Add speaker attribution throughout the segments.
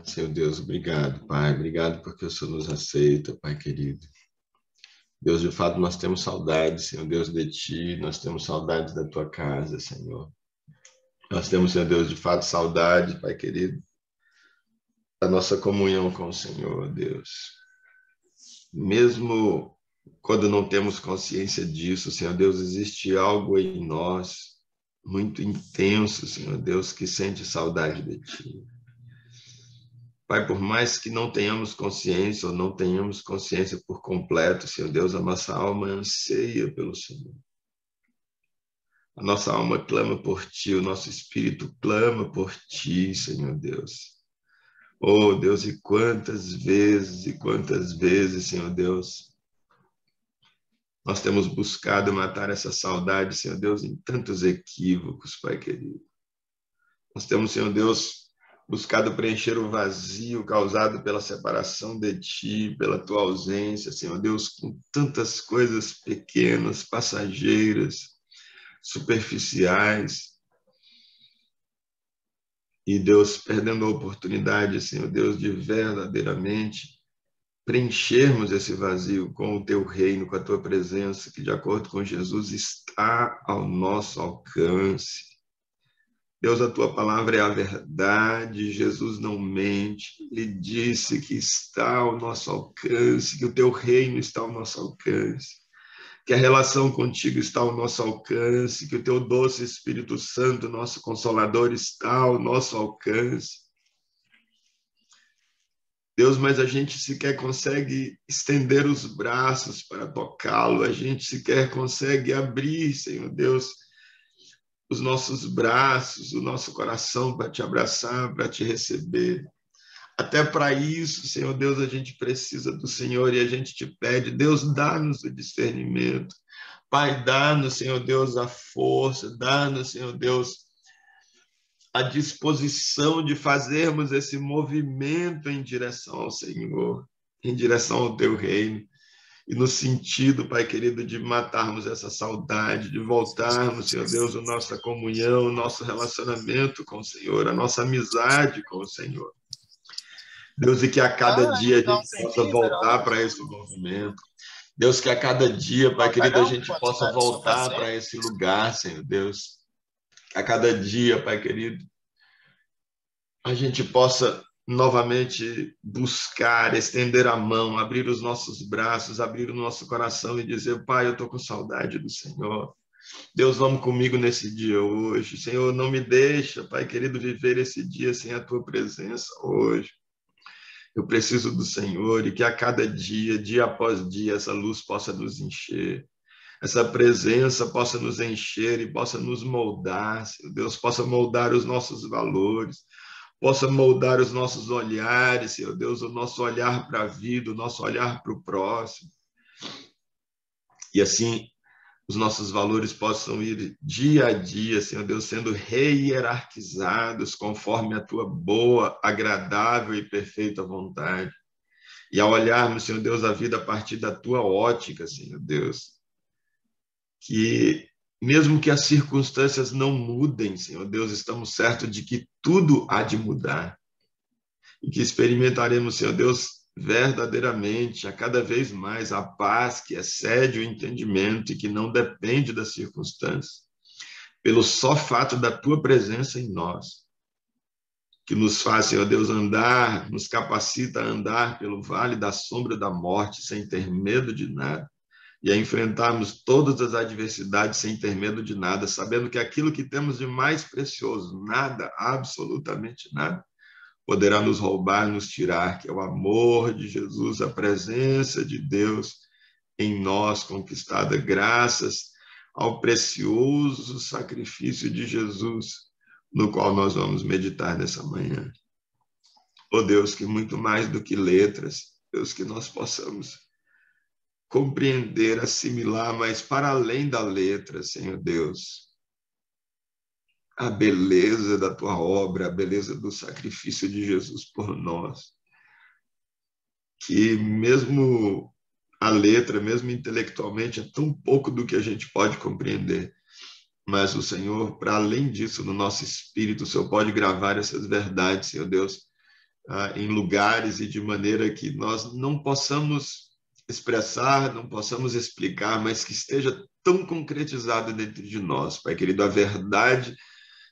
Speaker 1: Senhor Deus, obrigado, Pai. Obrigado porque o Senhor nos aceita, Pai querido. Deus, de fato, nós temos saudade, Senhor Deus, de Ti. Nós temos saudade da Tua casa, Senhor. Nós temos, Senhor Deus, de fato, saudade, Pai querido, da nossa comunhão com o Senhor, Deus. Mesmo quando não temos consciência disso, Senhor Deus, existe algo em nós muito intenso, Senhor Deus, que sente saudade de Ti. Pai, por mais que não tenhamos consciência ou não tenhamos consciência por completo, Senhor Deus, a nossa alma anseia pelo Senhor. A nossa alma clama por Ti, o nosso espírito clama por Ti, Senhor Deus. Oh, Deus, e quantas vezes, Senhor Deus, nós temos buscado matar essa saudade, Senhor Deus, em tantos equívocos, Pai querido. Nós temos, Senhor Deus, buscado preencher o vazio causado pela separação de Ti, pela Tua ausência, Senhor Deus, com tantas coisas pequenas, passageiras, superficiais. E Deus, perdendo a oportunidade, Senhor Deus, de verdadeiramente preenchermos esse vazio com o Teu reino, com a Tua presença, que de acordo com Jesus está ao nosso alcance. Deus, a Tua palavra é a verdade, Jesus não mente, Ele disse que está ao nosso alcance, que o Teu reino está ao nosso alcance, que a relação contigo está ao nosso alcance, que o Teu doce Espírito Santo, nosso Consolador, está ao nosso alcance. Deus, mas a gente sequer consegue estender os braços para tocá-lo, a gente sequer consegue abrir, Senhor Deus, os nossos braços, o nosso coração para te abraçar, para te receber. Até para isso, Senhor Deus, a gente precisa do Senhor e a gente te pede, Deus, dá-nos o discernimento. Pai, dá-nos, Senhor Deus, a força, dá-nos, Senhor Deus, a disposição de fazermos esse movimento em direção ao Senhor, em direção ao teu reino. E no sentido, Pai querido, de matarmos essa saudade, de voltarmos, Senhor Deus, a nossa comunhão, o nosso relacionamento com o Senhor, a nossa amizade com o Senhor. Deus, e que a cada dia a gente possa voltar para esse movimento. Deus, que a cada dia, Pai querido, a gente possa voltar para esse lugar, Senhor Deus. Que a cada dia, Pai querido, a gente possa novamente buscar, estender a mão, abrir os nossos braços, abrir o nosso coração e dizer, Pai, eu estou com saudade do Senhor. Deus, vamos comigo nesse dia hoje. Senhor, não me deixa, Pai querido, viver esse dia sem a Tua presença hoje. Eu preciso do Senhor e que a cada dia, dia após dia, essa luz possa nos encher. Essa presença possa nos encher e possa nos moldar, Senhor Deus, possa moldar os nossos valores, possa moldar os nossos olhares, Senhor Deus, o nosso olhar para a vida, o nosso olhar para o próximo. E assim, os nossos valores possam ir dia a dia, Senhor Deus, sendo rehierarquizados conforme a Tua boa, agradável e perfeita vontade. E ao olharmos, Senhor Deus, a vida a partir da Tua ótica, Senhor Deus, que mesmo que as circunstâncias não mudem, Senhor Deus, estamos certos de que tudo há de mudar. E que experimentaremos, Senhor Deus, verdadeiramente, a cada vez mais, a paz que excede o entendimento e que não depende das circunstâncias, pelo só fato da Tua presença em nós, que nos faz, Senhor Deus, andar, nos capacita a andar pelo vale da sombra da morte, sem ter medo de nada, e a enfrentarmos todas as adversidades sem ter medo de nada, sabendo que aquilo que temos de mais precioso, nada, absolutamente nada, poderá nos roubar, nos tirar, que é o amor de Jesus, a presença de Deus em nós conquistada, graças ao precioso sacrifício de Jesus, no qual nós vamos meditar nessa manhã. Oh Deus, que muito mais do que letras, Deus, que nós possamos compreender, assimilar, mas para além da letra, Senhor Deus, a beleza da Tua obra, a beleza do sacrifício de Jesus por nós. Que mesmo a letra, mesmo intelectualmente, é tão pouco do que a gente pode compreender. Mas o Senhor, para além disso, no nosso espírito, o Senhor pode gravar essas verdades, Senhor Deus, em lugares e de maneira que nós não possamos expressar, não possamos explicar, mas que esteja tão concretizado dentro de nós, Pai querido, a verdade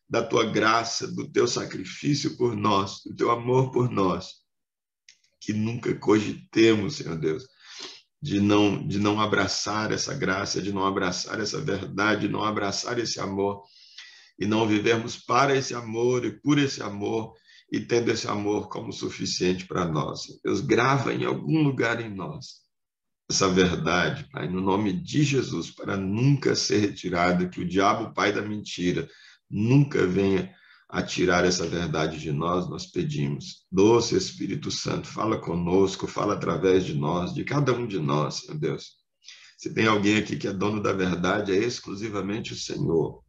Speaker 1: da tua graça, do teu sacrifício por nós, do teu amor por nós, que nunca cogitemos, Senhor Deus, de não abraçar essa graça, de não abraçar essa verdade, de não abraçar esse amor e não vivermos para esse amor e por esse amor e tendo esse amor como suficiente para nós. Deus, grava em algum lugar em nós essa verdade, Pai, no nome de Jesus, para nunca ser retirada, que o diabo, pai da mentira, nunca venha a tirar essa verdade de nós, nós pedimos. Doce Espírito Santo, fala conosco, fala através de nós, de cada um de nós, Senhor Deus. Se tem alguém aqui que é dono da verdade, é exclusivamente o Senhor.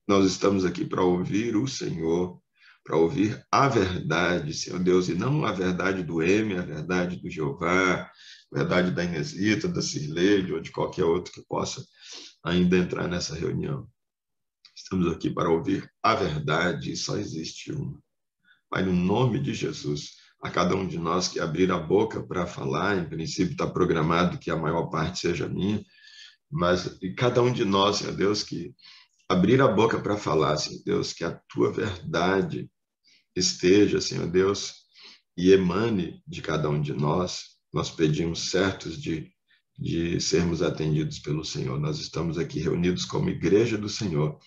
Speaker 1: Nós estamos aqui para ouvir o Senhor, para ouvir a verdade, Senhor Deus, e não a verdade do M, a verdade do Jeová, a verdade da Inesita, da Cirleide ou de qualquer outro que possa ainda entrar nessa reunião. Estamos aqui para ouvir a verdade e só existe uma. Pai, no nome de Jesus, a cada um de nós que abrir a boca para falar, em princípio está programado que a maior parte seja minha, mas e cada um de nós, Senhor Deus, que abrir a boca para falar, Senhor Deus, que a tua verdade esteja, Senhor Deus, e emane de cada um de nós. Nós pedimos certos de sermos atendidos pelo Senhor. Nós estamos aqui reunidos como igreja do Senhor.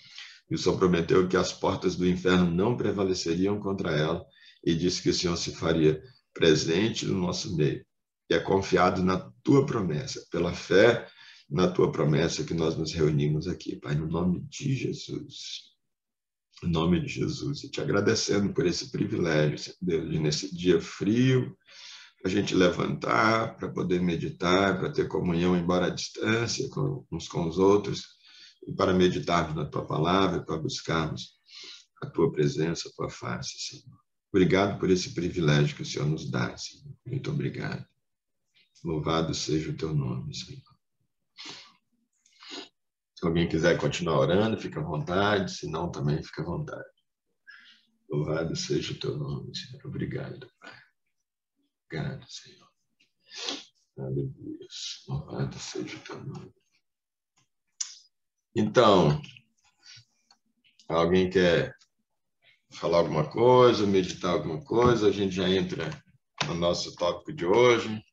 Speaker 1: E o Senhor prometeu que as portas do inferno não prevaleceriam contra ela e disse que o Senhor se faria presente no nosso meio. E é confiado na tua promessa, pela fé na tua promessa que nós nos reunimos aqui, Pai, no nome de Jesus. Em nome de Jesus. E te agradecendo por esse privilégio, Senhor Deus, de nesse dia frio, a gente levantar, para poder meditar, para ter comunhão, embora à distância, uns com os outros, e para meditarmos na tua palavra, para buscarmos a tua presença, a tua face, Senhor. Obrigado por esse privilégio que o Senhor nos dá, Senhor. Muito obrigado. Louvado seja o teu nome, Senhor. Se alguém quiser continuar orando, fica à vontade, se não, também fica à vontade. Louvado seja o teu nome, Senhor. Obrigado, Pai. Obrigado, Senhor. Aleluia. Louvado seja o teu nome. Então, alguém quer falar alguma coisa, meditar alguma coisa? A gente já entra no nosso tópico de hoje.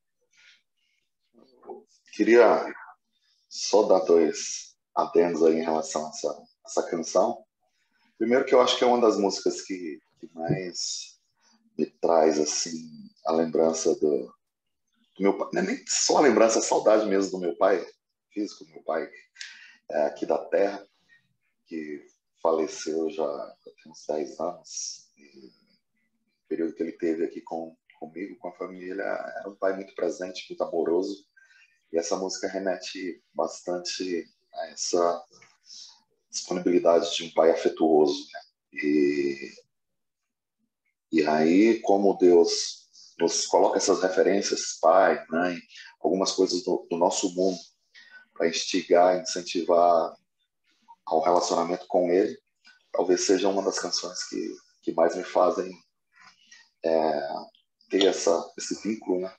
Speaker 2: Queria só dar dois adendos aí em relação a essa canção. Primeiro que eu acho que é uma das músicas que mais me traz assim a lembrança do meu pai. Não é nem só a lembrança, a saudade mesmo do meu pai físico, do meu pai aqui da terra, que faleceu já tem uns 10 anos. E o período que ele teve aqui comigo, com a família, era um pai muito presente, muito amoroso. E essa música remete bastante a essa disponibilidade de um pai afetuoso, né? E aí, como Deus nos coloca essas referências, pai, mãe, algumas coisas do nosso mundo, para instigar, incentivar ao relacionamento com Ele, talvez seja uma das canções que mais me fazem ter esse vínculo, né?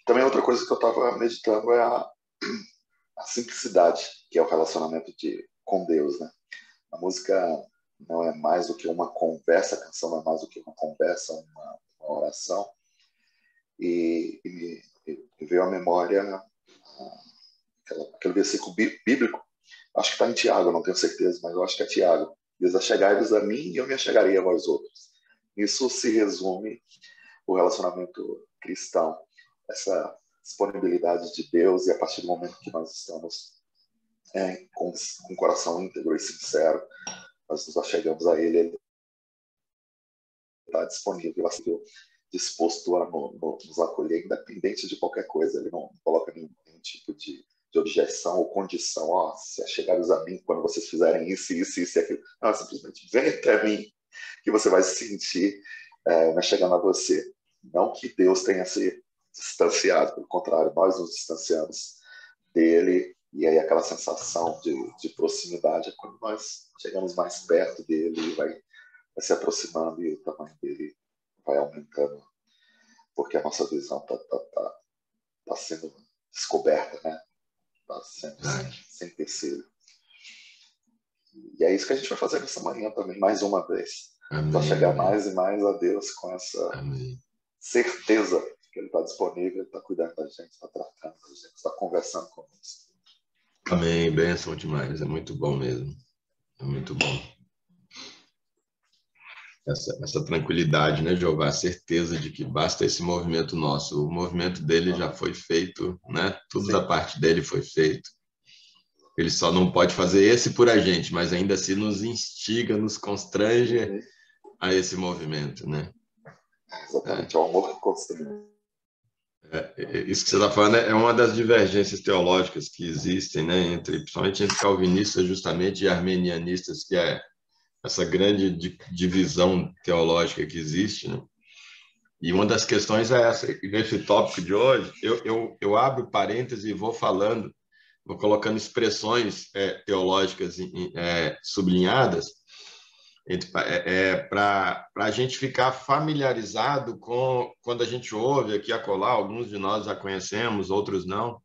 Speaker 2: Também outra coisa que eu estava meditando é a simplicidade, que é o relacionamento com Deus, né? A música não é mais do que uma conversa, a canção não é mais do que uma conversa, uma oração. E me veio à memória aquele versículo bíblico, acho que está em Tiago, não tenho certeza, mas eu acho que é Tiago. Diz: achegai-vos a mim e eu me achegarei a vós outros. Isso se resume o relacionamento cristão, essa disponibilidade de Deus, e a partir do momento que nós estamos com um coração íntegro e sincero, nós nos achegamos a Ele está disponível, disposto a nos acolher, independente de qualquer coisa. Ele não coloca nenhum tipo de objeção ou condição. Se achegares a mim quando vocês fizerem isso, isso, isso e aquilo. Não, simplesmente vem até mim, que você vai se sentir me chegando a você. Não que Deus tenha se distanciado, pelo contrário, nós nos distanciamos dele, e aí aquela sensação de proximidade é quando nós chegamos mais perto dele e vai se aproximando, e o tamanho dele vai aumentando, porque a nossa visão tá sendo descoberta, né? Está sendo sem terceiro. E é isso que a gente vai fazer nessa manhã também, mais uma vez. Para chegar mais e mais a Deus com essa certeza que Ele está disponível, Ele está cuidando da gente, está tratando da gente, está conversando conosco.
Speaker 1: Amém, bênção demais, é muito bom mesmo, é muito bom. Essa tranquilidade, né, Jeová, a certeza de que basta esse movimento nosso, o movimento dele já foi feito, né, tudo da parte dele foi feito. Ele só não pode fazer esse por a gente, mas ainda assim nos instiga, nos constrange a esse movimento, né?
Speaker 2: Exatamente, é o amor que constrange.
Speaker 1: Isso que você está falando é uma das divergências teológicas que existem, né, principalmente entre calvinistas justamente e armenianistas, que é essa grande divisão teológica que existe, né? E uma das questões é essa. E nesse tópico de hoje, eu abro parênteses e vou falando, vou colocando expressões teológicas sublinhadas para a gente ficar familiarizado com, quando a gente ouve aqui acolá, alguns de nós já conhecemos, outros não,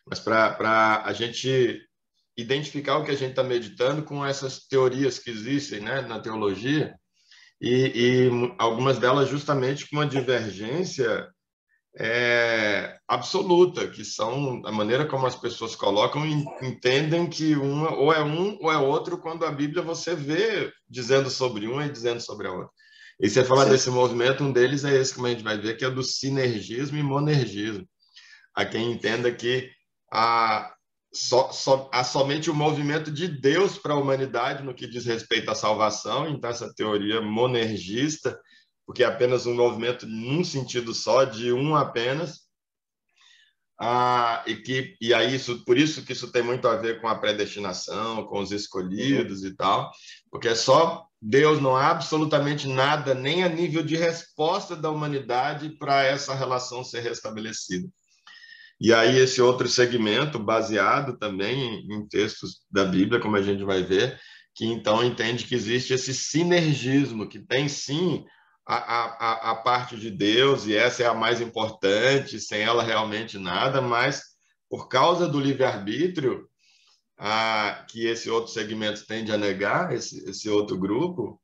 Speaker 1: mas para a gente identificar o que a gente está meditando com essas teorias que existem, né, na teologia, e algumas delas justamente com uma divergência absoluta, que são a maneira como as pessoas colocam e entendem que uma ou é um ou é outro, quando a Bíblia você vê dizendo sobre uma e dizendo sobre a outra. E você falar desse movimento, um deles é esse que a gente vai ver, que é do sinergismo e monergismo. Há quem entenda que há somente o movimento de Deus para a humanidade no que diz respeito à salvação, então essa teoria monergista, porque é apenas um movimento num sentido só, de um apenas, e aí por isso que isso tem muito a ver com a predestinação, com os escolhidos e tal, porque é só Deus, não há absolutamente nada, nem a nível de resposta da humanidade para essa relação ser restabelecida. E aí esse outro segmento, baseado também em textos da Bíblia, como a gente vai ver, que então entende que existe esse sinergismo, que tem sim a parte de Deus, e essa é a mais importante, sem ela realmente nada, mas por causa do livre-arbítrio, que esse outro segmento tende a negar, esse outro grupo,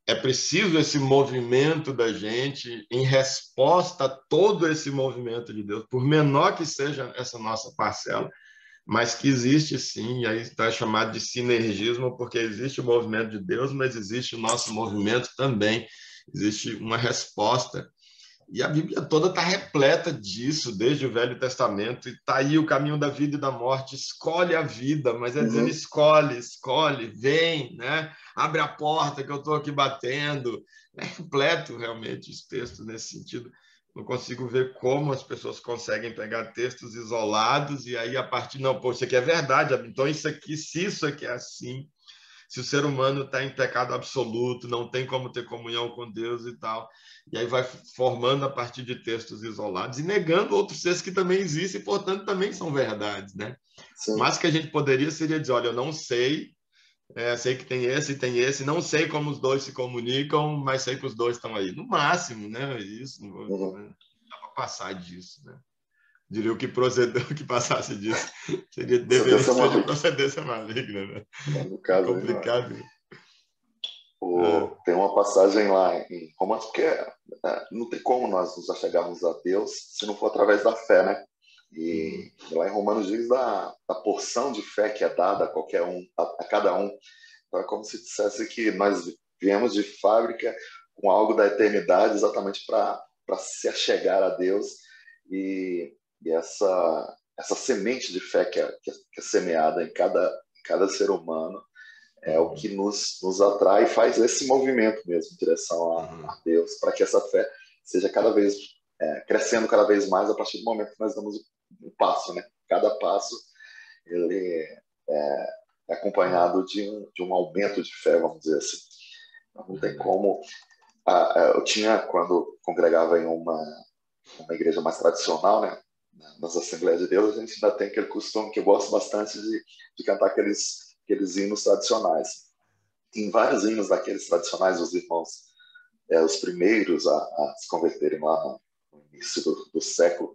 Speaker 1: é preciso esse movimento da gente em resposta a todo esse movimento de Deus, por menor que seja essa nossa parcela, mas que existe sim, e aí está chamado de sinergismo, porque existe o movimento de Deus, mas existe o nosso movimento também, existe uma resposta. E a Bíblia toda está repleta disso, desde o Velho Testamento, e está aí o caminho da vida e da morte, escolhe a vida, mas é dizendo escolhe, vem, né? Abre a porta que eu estou aqui batendo. É repleto realmente os textos nesse sentido. Não consigo ver como as pessoas conseguem pegar textos isolados e aí a partir, não, pô, isso aqui é verdade, então isso aqui, se isso aqui é assim, se o ser humano está em pecado absoluto, não tem como ter comunhão com Deus e tal. E aí vai formando a partir de textos isolados e negando outros textos que também existem e, portanto, também são verdades, né?
Speaker 2: Sim.
Speaker 1: Mas que a gente poderia seria dizer, olha, eu não sei, sei que tem esse, não sei como os dois se comunicam, mas sei que os dois estão aí. No máximo, né? Isso, não dá para passar disso, né? Diria o que procedeu, que passasse disso, deveria ser procedência maligna, né?
Speaker 2: No caso,
Speaker 1: complicado.
Speaker 2: Tem uma passagem lá em Romanos, porque não tem como nós nos achegarmos a Deus se não for através da fé, né? E lá em Romanos diz da porção de fé que é dada a qualquer um, a cada um. Então é como se dissesse que nós viemos de fábrica com algo da eternidade exatamente para se achegar a Deus, e essa semente de fé que é semeada em cada ser humano é o que nos atrai e faz esse movimento mesmo em direção a Deus, para que essa fé seja cada vez crescendo cada vez mais a partir do momento que nós damos um passo, né? Cada passo ele é acompanhado de um aumento de fé, vamos dizer assim. Não tem como. Eu tinha, quando congregava em uma igreja mais tradicional, né? Nas Assembleias de Deus, a gente ainda tem aquele costume que eu gosto bastante de cantar aqueles hinos tradicionais. Em vários hinos daqueles tradicionais, os irmãos os primeiros a se converterem lá no início do século,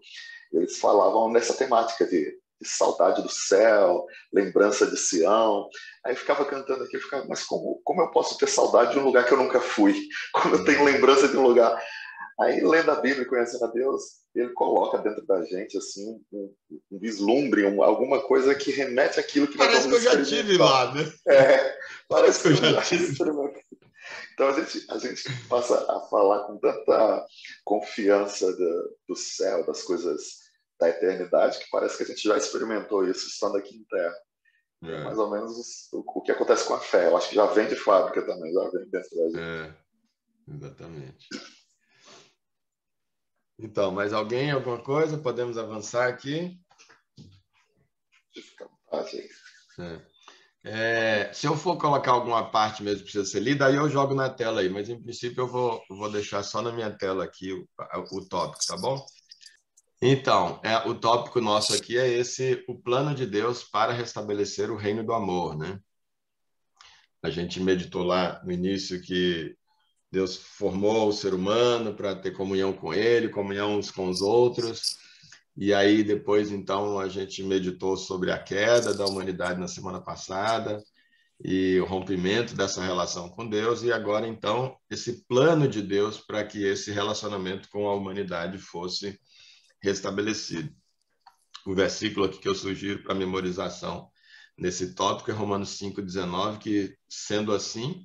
Speaker 2: eles falavam nessa temática de saudade do céu, lembrança de Sião. Aí eu ficava cantando aqui, eu ficava, mas como eu posso ter saudade de um lugar que eu nunca fui? Como eu tenho lembrança de um lugar? Aí, lendo a Bíblia e conhecendo a Deus, ele coloca dentro da gente assim um vislumbre, alguma coisa que remete àquilo que nós
Speaker 1: Parece
Speaker 2: vamos
Speaker 1: que eu já tive lá, né?
Speaker 2: Parece
Speaker 1: que eu
Speaker 2: que eu
Speaker 1: já
Speaker 2: já
Speaker 1: tive.
Speaker 2: experimentei. Então a gente passa a falar com tanta confiança do céu, das coisas da eternidade, que parece que a gente já experimentou isso estando aqui em terra. É mais ou menos o que acontece com a fé. Eu acho que já vem de fábrica também, já vem dentro da gente.
Speaker 1: Exatamente. Então, mais alguém, alguma coisa? Podemos avançar aqui?
Speaker 2: Fica à vontade
Speaker 1: aí. Se eu for colocar alguma parte mesmo que precisa ser lida, aí eu jogo na tela aí, mas em princípio eu vou deixar só na minha tela aqui o tópico, tá bom? Então, o tópico nosso aqui é o plano de Deus para restabelecer o reino do amor, né? A gente meditou lá no início que Deus formou o ser humano para ter comunhão com ele, comunhão uns com os outros. E aí depois, então, a gente meditou sobre a queda da humanidade na semana passada e o rompimento dessa relação com Deus. E agora, então, esse plano de Deus para que esse relacionamento com a humanidade fosse restabelecido. O versículo aqui que eu sugiro para memorização nesse tópico é Romanos 5,19, que, sendo assim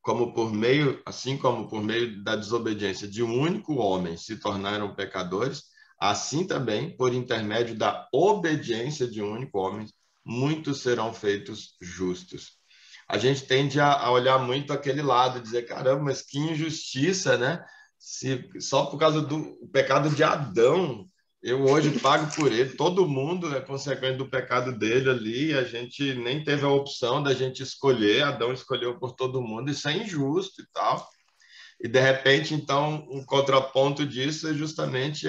Speaker 1: como por meio da desobediência de um único homem se tornaram pecadores, assim também, por intermédio da obediência de um único homem, muitos serão feitos justos. A gente tende a olhar muito aquele lado, dizer, caramba, mas que injustiça, né? Se só por causa do pecado de Adão, eu hoje pago por ele, todo mundo é consequente do pecado dele ali, a gente nem teve a opção da gente escolher, Adão escolheu por todo mundo, isso é injusto e tal. E, de repente, então, um contraponto disso é justamente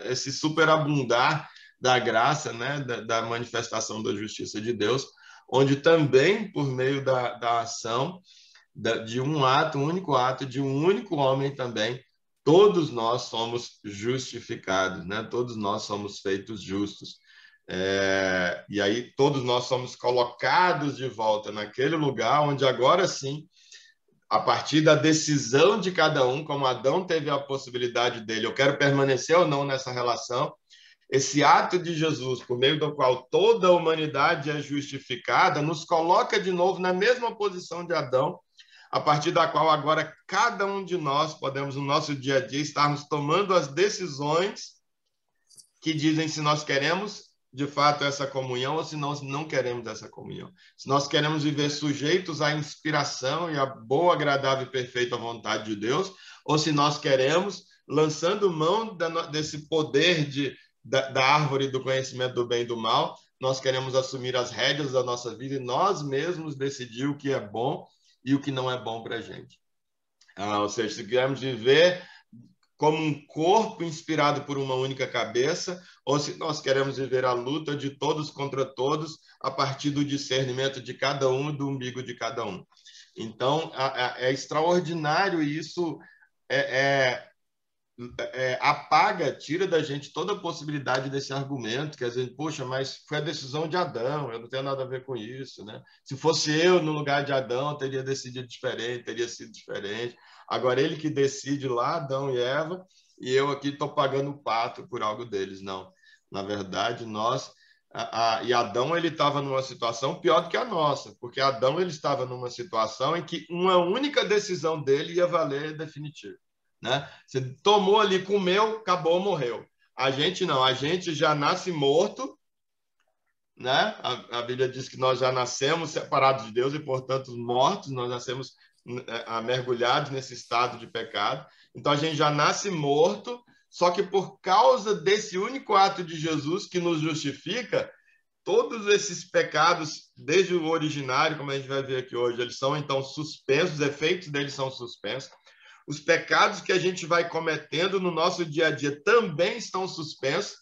Speaker 1: esse superabundar da graça, né, da manifestação da justiça de Deus, onde também, por meio da ação de um único ato, de um único homem também, todos nós somos justificados, né? Todos nós somos feitos justos. E aí todos nós somos colocados de volta naquele lugar onde agora sim, a partir da decisão de cada um, como Adão teve a possibilidade dele, eu quero permanecer ou não nessa relação, esse ato de Jesus, por meio do qual toda a humanidade é justificada, nos coloca de novo na mesma posição de Adão, a partir da qual agora cada um de nós podemos, no nosso dia a dia, estarmos tomando as decisões que dizem se nós queremos, de fato, essa comunhão ou se nós não queremos essa comunhão. Se nós queremos viver sujeitos à inspiração e à boa, agradável e perfeita vontade de Deus, ou se nós queremos, lançando mão desse poder da árvore do conhecimento do bem e do mal, nós queremos assumir as rédeas da nossa vida e nós mesmos decidir o que é bom e o que não é bom para a gente. Ou seja, se queremos viver como um corpo inspirado por uma única cabeça, ou se nós queremos viver a luta de todos contra todos a partir do discernimento de cada um e do umbigo de cada um. Então, é extraordinário isso, apaga, tira da gente toda a possibilidade desse argumento, que às vezes, poxa, mas foi a decisão de Adão, eu não tenho nada a ver com isso, né? Se fosse eu no lugar de Adão, teria decidido diferente, teria sido diferente. Agora ele que decide lá, Adão e Eva, e eu aqui estou pagando o pato por algo deles. Não, na verdade, e Adão ele estava numa situação pior do que a nossa, porque Adão ele estava numa situação em que uma única decisão dele ia valer definitivo. Né? Você tomou ali, comeu, acabou, morreu. A gente não, a gente já nasce morto, né? A Bíblia diz que nós já nascemos separados de Deus e, portanto, mortos, nós nascemos mergulhados nesse estado de pecado. Então, a gente já nasce morto, só que por causa desse único ato de Jesus que nos justifica, todos esses pecados, desde o originário, como a gente vai ver aqui hoje, eles são, então, suspensos, os efeitos deles são suspensos. Os pecados que a gente vai cometendo no nosso dia a dia também estão suspensos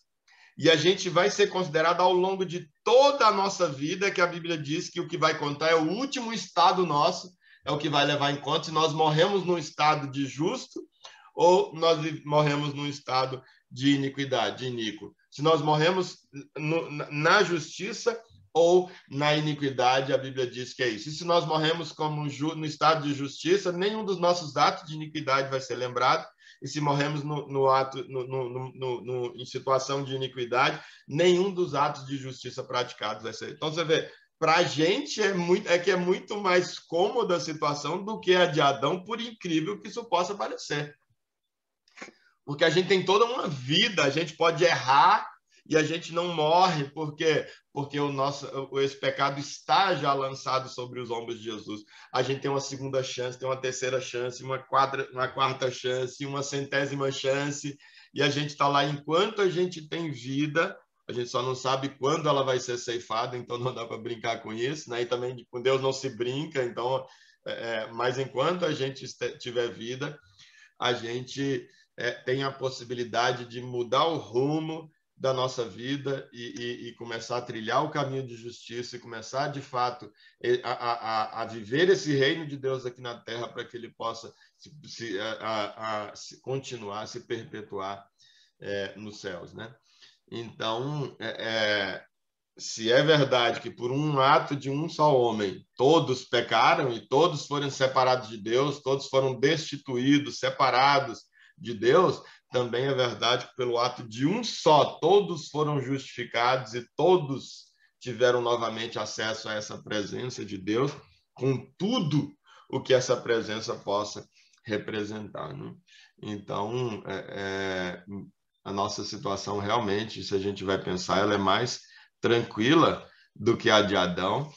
Speaker 1: e a gente vai ser considerado ao longo de toda a nossa vida, que a Bíblia diz que o que vai contar é o último estado nosso, é o que vai levar em conta se nós morremos num estado de justo ou nós morremos num estado de iniquidade, de iníquo. Se nós morremos na justiça ou na iniquidade, a Bíblia diz que é isso. E se nós morremos como no estado de justiça, nenhum dos nossos atos de iniquidade vai ser lembrado. E se morremos em situação de iniquidade, nenhum dos atos de justiça praticados vai ser. Então, você vê, para a gente é muito mais cômoda a situação do que a de Adão, por incrível que isso possa parecer. Porque a gente tem toda uma vida, a gente pode errar e a gente não morre, porque esse pecado está já lançado sobre os ombros de Jesus. A gente tem uma segunda chance, tem uma terceira chance, uma quarta chance, uma 100ª chance, e a gente está lá enquanto a gente tem vida. A gente só não sabe quando ela vai ser ceifada, então não dá para brincar com isso, né? E também com Deus não se brinca, então, mas enquanto a gente tiver vida, a gente tem a possibilidade de mudar o rumo da nossa vida e começar a trilhar o caminho de justiça e começar, de fato, a viver esse reino de Deus aqui na Terra para que ele possa se continuar, se perpetuar nos céus, né? Então, se é verdade que por um ato de um só homem todos pecaram e todos foram separados de Deus, todos foram destituídos, separados de Deus, também é verdade que pelo ato de um só todos foram justificados e todos tiveram novamente acesso a essa presença de Deus, com tudo o que essa presença possa representar, né? Então, a nossa situação realmente, se a gente vai pensar, ela é mais tranquila do que a de Adão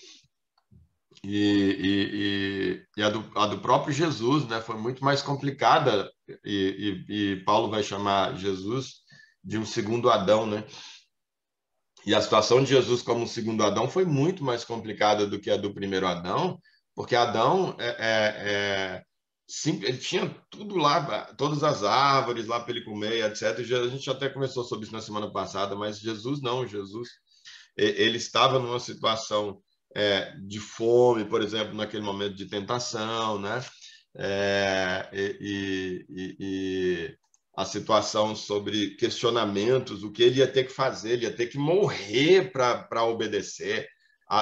Speaker 1: e a do próprio Jesus, né? Foi muito mais complicada e Paulo vai chamar Jesus de um segundo Adão, né? E a situação de Jesus como um segundo Adão foi muito mais complicada do que a do primeiro Adão, porque Adão ele tinha tudo lá, todas as árvores lá para ele comer, etc. A gente até conversou sobre isso na semana passada, mas Jesus não, Jesus ele estava numa situação de fome, por exemplo, naquele momento de tentação, né? E a situação sobre questionamentos, o que ele ia ter que fazer, ele ia ter que morrer para obedecer.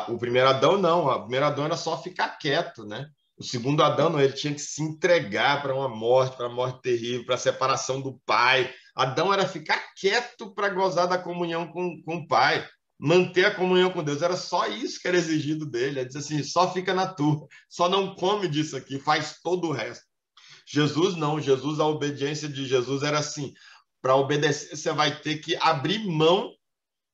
Speaker 1: O primeiro Adão não, o primeiro Adão era só ficar quieto, né? O segundo Adão não, ele tinha que se entregar para uma morte terrível, para a separação do pai. Adão era ficar quieto para gozar da comunhão com o pai, manter a comunhão com Deus. Era só isso que era exigido dele. Ele disse assim, só fica na tua, só não come disso aqui, faz todo o resto. Jesus não, Jesus, a obediência de Jesus era assim, para obedecer você vai ter que abrir mão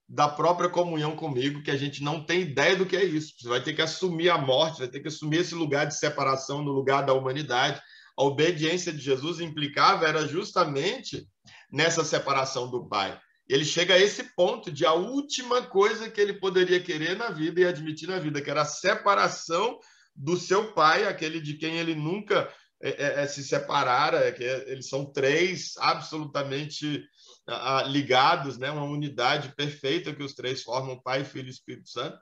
Speaker 1: da própria comunhão comigo, que a gente não tem ideia do que é isso. Você vai ter que assumir a morte, vai ter que assumir esse lugar de separação no lugar da humanidade. A obediência de Jesus implicava era justamente nessa separação do Pai. Ele chega a esse ponto de a última coisa que ele poderia querer na vida e admitir na vida, que era a separação do seu Pai, aquele de quem ele nunca se separara, que eles são três absolutamente ligados, né? Uma unidade perfeita que os três formam, Pai, Filho e Espírito Santo.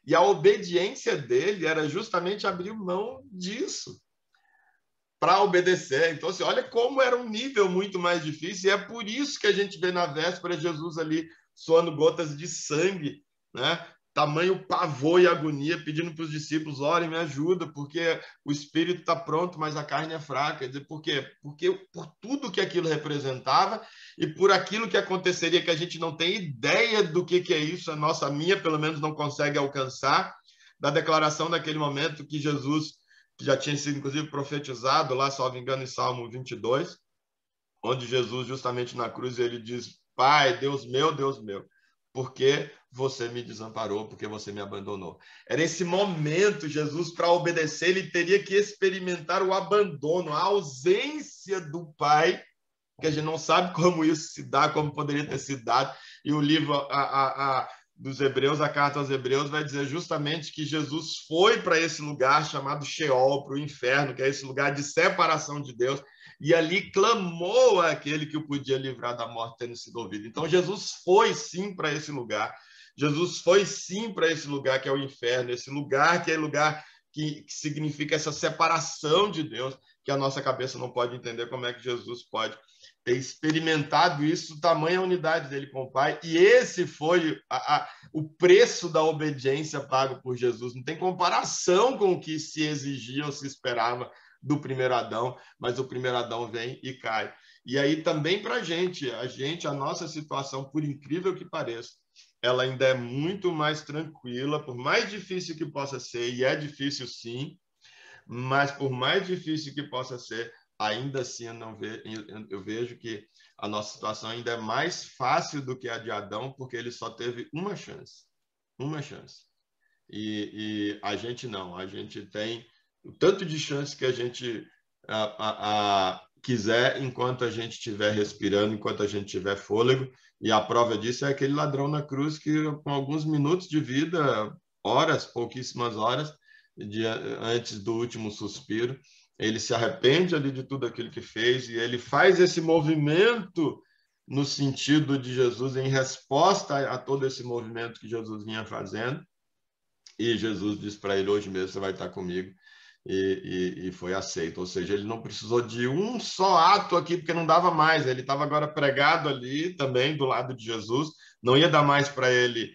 Speaker 1: E a obediência dele era justamente abrir mão disso para obedecer. Então, assim, olha como era um nível muito mais difícil, e é por isso que a gente vê na véspera Jesus ali suando gotas de sangue, né? Tamanho pavor e agonia, pedindo para os discípulos, orem, me ajuda, porque o espírito está pronto, mas a carne é fraca. Por quê? Porque por tudo que aquilo representava e por aquilo que aconteceria, que a gente não tem ideia do que é isso, a minha, pelo menos, não consegue alcançar, da declaração daquele momento que Jesus, que já tinha sido, inclusive, profetizado, lá, salvo engano, em Salmo 22, onde Jesus, justamente na cruz, ele diz, Pai, Deus meu, porque você me desamparou, porque você me abandonou. Era esse momento, Jesus, para obedecer, ele teria que experimentar o abandono, a ausência do Pai, que a gente não sabe como isso se dá, como poderia ter sido dado. E o livro dos Hebreus, a carta aos Hebreus, vai dizer justamente que Jesus foi para esse lugar chamado Sheol, para o inferno, que é esse lugar de separação de Deus, e ali clamou àquele que o podia livrar da morte tendo sido ouvido. Então, Jesus foi sim para esse lugar. Jesus foi sim para esse lugar que é o inferno, esse lugar que é o lugar que significa essa separação de Deus, que a nossa cabeça não pode entender como é que Jesus pode ter experimentado isso, tamanha unidade dele com o Pai, e esse foi o preço da obediência pago por Jesus. Não tem comparação com o que se exigia ou se esperava do primeiro Adão, mas o primeiro Adão vem e cai. E aí também para a nossa situação, por incrível que pareça, ela ainda é muito mais tranquila, por mais difícil que possa ser, e é difícil sim, mas por mais difícil que possa ser, ainda assim eu vejo que a nossa situação ainda é mais fácil do que a de Adão, porque ele só teve uma chance. E a gente não, a gente tem o tanto de chance que a gente quiser enquanto a gente estiver respirando, enquanto a gente tiver fôlego, e a prova disso é aquele ladrão na cruz que com alguns minutos de vida, horas, pouquíssimas horas, antes do último suspiro, ele se arrepende ali de tudo aquilo que fez e ele faz esse movimento no sentido de Jesus, em resposta a todo esse movimento que Jesus vinha fazendo, e Jesus diz para ele: hoje mesmo você vai estar comigo, e foi aceito. Ou seja, ele não precisou de um só ato aqui, porque não dava mais, ele estava agora pregado ali também do lado de Jesus, não ia dar mais para ele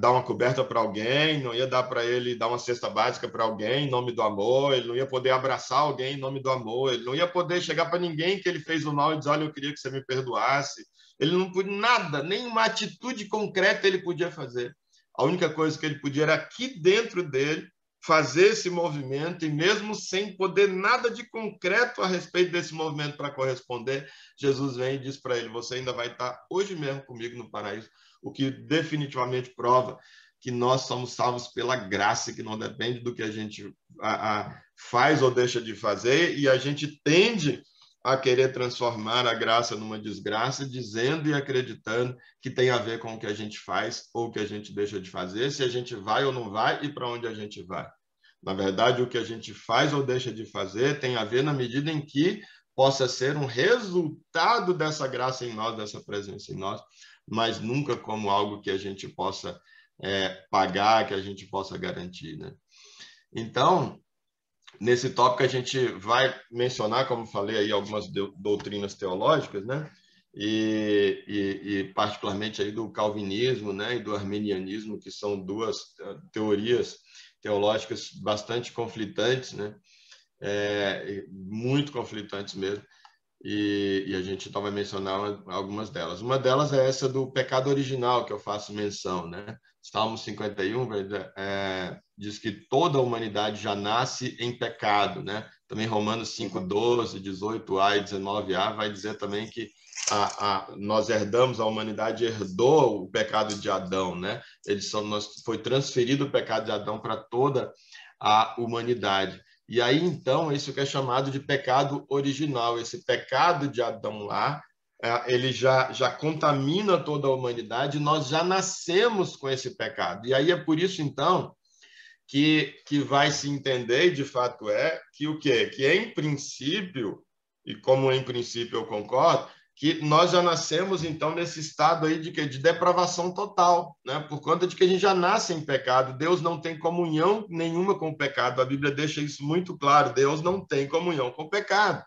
Speaker 1: dar uma coberta para alguém, não ia dar para ele dar uma cesta básica para alguém em nome do amor, ele não ia poder abraçar alguém em nome do amor, ele não ia poder chegar para ninguém que ele fez o mal e dizer: olha, eu queria que você me perdoasse. Ele não podia nada, nenhuma atitude concreta ele podia fazer. A única coisa que ele podia era aqui dentro dele fazer esse movimento, e mesmo sem poder nada de concreto a respeito desse movimento para corresponder, Jesus vem e diz para ele: você ainda vai estar hoje mesmo comigo no paraíso, o que definitivamente prova que nós somos salvos pela graça, que não depende do que a gente faz ou deixa de fazer, e a gente tende a querer transformar a graça numa desgraça, dizendo e acreditando que tem a ver com o que a gente faz ou o que a gente deixa de fazer, se a gente vai ou não vai e para onde a gente vai. Na verdade, o que a gente faz ou deixa de fazer tem a ver na medida em que possa ser um resultado dessa graça em nós, dessa presença em nós, mas nunca como algo que a gente possa pagar, que a gente possa garantir, né? Então, nesse tópico a gente vai mencionar, como falei aí, algumas doutrinas teológicas, né? E particularmente aí do calvinismo, né? E do arminianismo, que são duas teorias teológicas bastante conflitantes, né? Muito conflitantes mesmo. E a gente então vai mencionar algumas delas. Uma delas é essa do pecado original, que eu faço menção, né? Salmo 51 diz que toda a humanidade já nasce em pecado, né? Também Romanos 5:12, 18a e 19a vai dizer também que nós herdamos, a humanidade herdou o pecado de Adão, né? Foi transferido o pecado de Adão para toda a humanidade. E aí, então, isso que é chamado de pecado original. Esse pecado de Adão lá, ele já contamina toda a humanidade, nós já nascemos com esse pecado. E aí é por isso, então, que vai se entender, e de fato que o quê? Que em princípio, e como em princípio eu concordo, que nós já nascemos, então, nesse estado aí de depravação total, né? Por conta de que a gente já nasce em pecado. Deus não tem comunhão nenhuma com o pecado. A Bíblia deixa isso muito claro. Deus não tem comunhão com o pecado.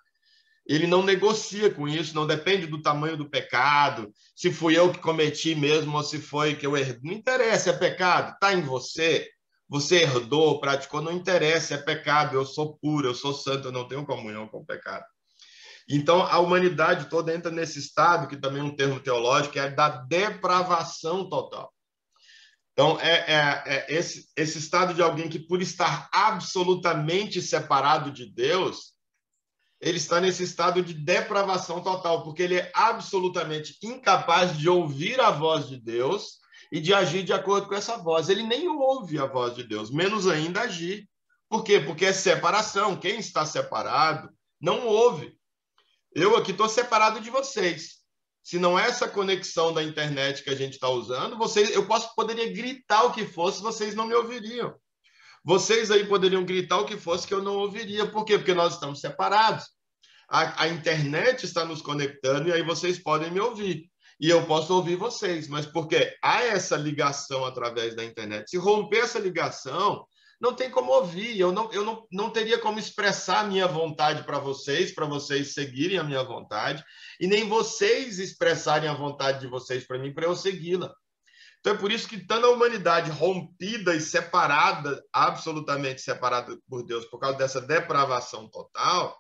Speaker 1: Ele não negocia com isso, não depende do tamanho do pecado, se fui eu que cometi mesmo ou se foi que eu herdei. Não interessa, é pecado, está em você. Você herdou, praticou, não interessa, é pecado. Eu sou puro, eu sou santo, eu não tenho comunhão com o pecado. Então, a humanidade toda entra nesse estado, que também é um termo teológico, que é da depravação total. Então, esse estado de alguém que, por estar absolutamente separado de Deus, ele está nesse estado de depravação total, porque ele é absolutamente incapaz de ouvir a voz de Deus e de agir de acordo com essa voz. Ele nem ouve a voz de Deus, menos ainda agir. Por quê? Porque é separação. Quem está separado não ouve. Eu aqui estou separado de vocês. Se não é essa conexão da internet que a gente está usando, eu poderia gritar o que fosse, vocês não me ouviriam. Vocês aí poderiam gritar o que fosse que eu não ouviria. Por quê? Porque nós estamos separados. A internet está nos conectando e aí vocês podem me ouvir. E eu posso ouvir vocês. Mas porque há essa ligação através da internet. Se romper essa ligação, não tem como ouvir, eu não teria como expressar a minha vontade para vocês seguirem a minha vontade, e nem vocês expressarem a vontade de vocês para mim, para eu segui-la. Então é por isso que, estando a humanidade rompida e separada, absolutamente separada por Deus, por causa dessa depravação total,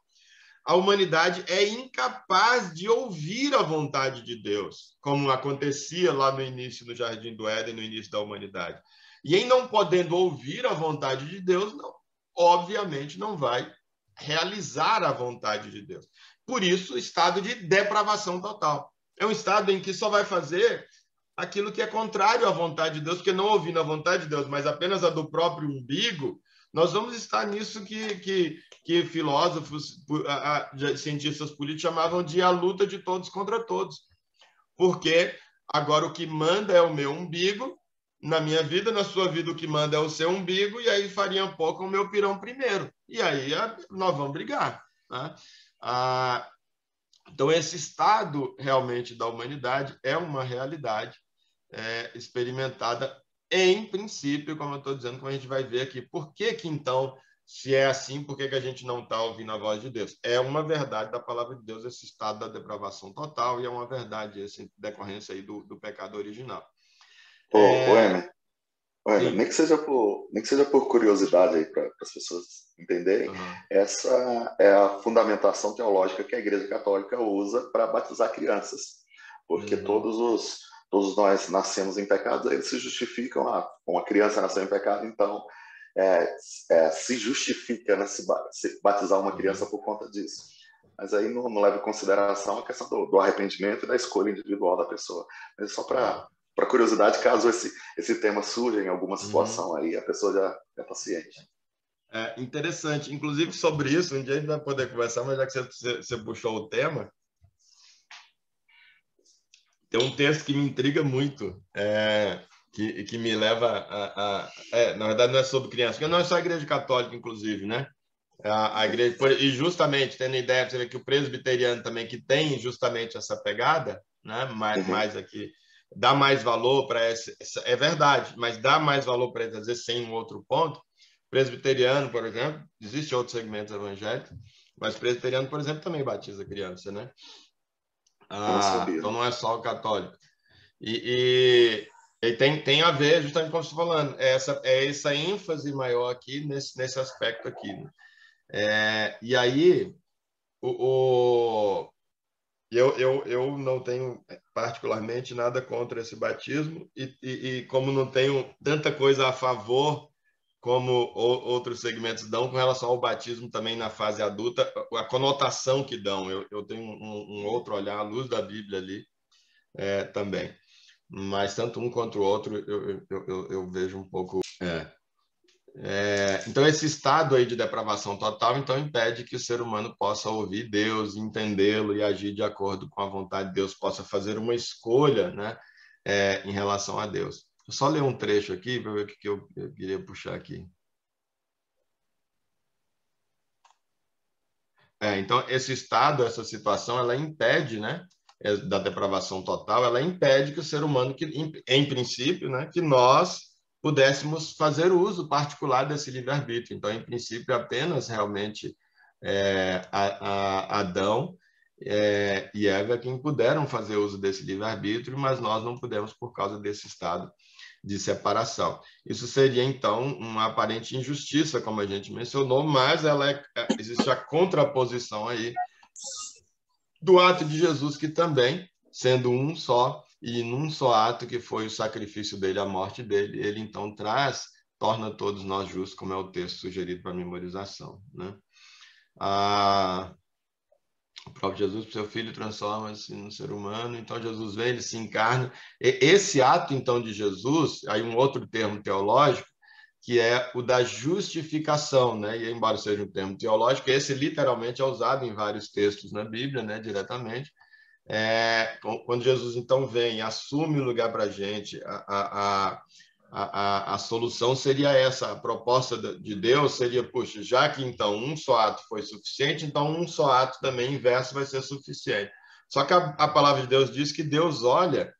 Speaker 1: a humanidade é incapaz de ouvir a vontade de Deus, como acontecia lá no início do Jardim do Éden, no início da humanidade. E em não podendo ouvir a vontade de Deus, não, obviamente não vai realizar a vontade de Deus. Por isso, estado de depravação total. É um estado em que só vai fazer aquilo que é contrário à vontade de Deus, porque não ouvindo a vontade de Deus, mas apenas a do próprio umbigo, nós vamos estar nisso que filósofos, cientistas políticos chamavam de a luta de todos contra todos. Porque agora o que manda é o meu umbigo, na minha vida, na sua vida o que manda é o seu umbigo, e aí faria um pouco o meu pirão primeiro. E aí nós vamos brigar. Né? Então, esse estado realmente da humanidade é uma realidade experimentada em princípio, como eu estou dizendo, como a gente vai ver aqui. Por que então, se é assim, por que a gente não está ouvindo a voz de Deus? É uma verdade da palavra de Deus, esse estado da depravação total, e é uma verdade essa decorrência aí do pecado original.
Speaker 2: Emer, nem que seja por curiosidade aí para as pessoas entenderem, essa é a fundamentação teológica que a Igreja Católica usa para batizar crianças, porque todos nós nascemos em pecado, eles se justificam, uma criança nasceu em pecado, então se justifica, né, se batizar uma criança por conta disso. Mas aí não leva em consideração a questão do arrependimento e da escolha individual da pessoa. Mas só para curiosidade, caso esse tema surja em alguma situação aí, a pessoa já está ciente.
Speaker 1: É interessante. Inclusive, sobre isso, um dia a gente vai poder conversar, mas já que você puxou o tema, tem um texto que me intriga muito, que me leva na verdade, não é sobre criança, porque não é só a Igreja Católica, inclusive, né? A igreja, e justamente tendo ideia, você vê que o presbiteriano também, que tem justamente essa pegada, né? Mais aqui, dá mais valor para essa, é verdade, mas dá mais valor para ele, às vezes, sem um outro ponto. Presbiteriano, por exemplo, existe outros segmentos evangélicos, mas presbiteriano, por exemplo, também batiza criança, né? Então não é só o católico. E tem a ver, justamente como você está falando, essa ênfase maior aqui nesse aspecto aqui. Né? E aí, eu não tenho particularmente nada contra esse batismo, e como não tenho tanta coisa a favor como outros segmentos dão com relação ao batismo também na fase adulta, a conotação que dão. Eu tenho um outro olhar à luz da Bíblia ali também. Mas tanto um quanto o outro eu vejo um pouco... Então, esse estado aí de depravação total, então, impede que o ser humano possa ouvir Deus, entendê-lo e agir de acordo com a vontade de Deus, possa fazer uma escolha, né, em relação a Deus. Vou só ler um trecho aqui para ver o que eu queria puxar aqui. Então, esse estado, essa situação, ela impede, né, da depravação total, ela impede que o ser humano, em princípio, né, que nós pudéssemos fazer uso particular desse livre-arbítrio. Então, em princípio, apenas realmente Adão e Eva quem puderam fazer uso desse livre-arbítrio, mas nós não pudemos por causa desse estado de separação. Isso seria, então, uma aparente injustiça, como a gente mencionou, mas existe a contraposição aí do ato de Jesus, que também, sendo um só, e num só ato que foi o sacrifício dele, a morte dele, ele então torna todos nós justos, como é o texto sugerido para memorização. Né? O próprio Jesus, seu filho, transforma-se no ser humano, então Jesus vem, ele se encarna. Esse ato, então, de Jesus, aí um outro termo teológico, que é o da justificação, né? E embora seja um termo teológico, esse literalmente é usado em vários textos na Bíblia, né? Diretamente. Quando Jesus, então, vem e assume o lugar para a gente, a solução seria essa, a proposta de Deus seria, puxa, já que então um só ato foi suficiente, então um só ato também inverso vai ser suficiente. Só que a palavra de Deus diz que Deus olha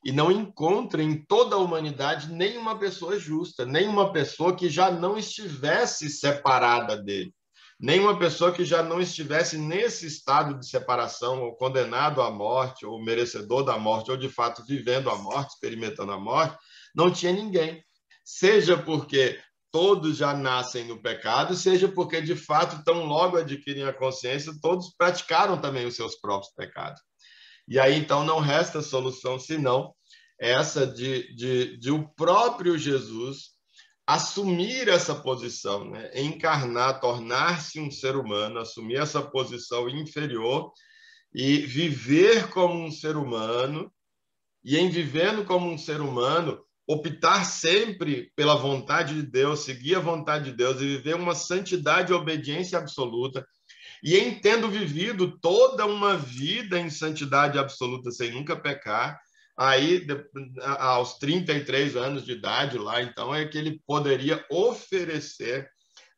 Speaker 1: e não encontra em toda a humanidade nenhuma pessoa justa, nenhuma pessoa que já não estivesse separada dele, nenhuma pessoa que já não estivesse nesse estado de separação, ou condenado à morte, ou merecedor da morte, ou de fato vivendo a morte, experimentando a morte, não tinha ninguém. Seja porque todos já nascem no pecado, seja porque de fato, tão logo adquirem a consciência, todos praticaram também os seus próprios pecados. E aí, então, não resta solução senão essa de o próprio Jesus assumir essa posição, né? Encarnar, tornar-se um ser humano, assumir essa posição inferior e viver como um ser humano, e em vivendo como um ser humano, optar sempre pela vontade de Deus, seguir a vontade de Deus e viver uma santidade e obediência absoluta, e em tendo vivido toda uma vida em santidade absoluta, sem nunca pecar, aí, aos 33 anos de idade, lá, então, é que ele poderia oferecer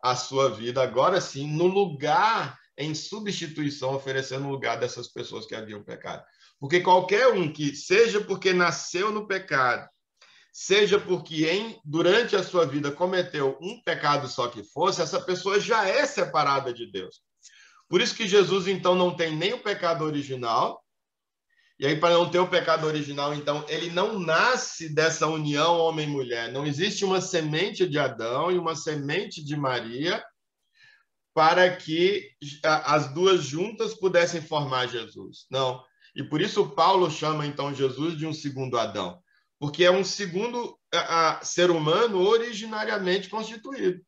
Speaker 1: a sua vida, agora sim, no lugar, em substituição, oferecendo no lugar dessas pessoas que haviam pecado. Porque qualquer um que, seja porque nasceu no pecado, seja porque durante a sua vida cometeu um pecado só que fosse, essa pessoa já é separada de Deus. Por isso que Jesus, então, não tem nem o pecado original. E aí, para não ter o pecado original, então, ele não nasce dessa união homem-mulher. Não existe uma semente de Adão e uma semente de Maria para que as duas juntas pudessem formar Jesus. Não. E por isso Paulo chama, então, Jesus de um segundo Adão. Porque é um segundo ser humano originariamente constituído.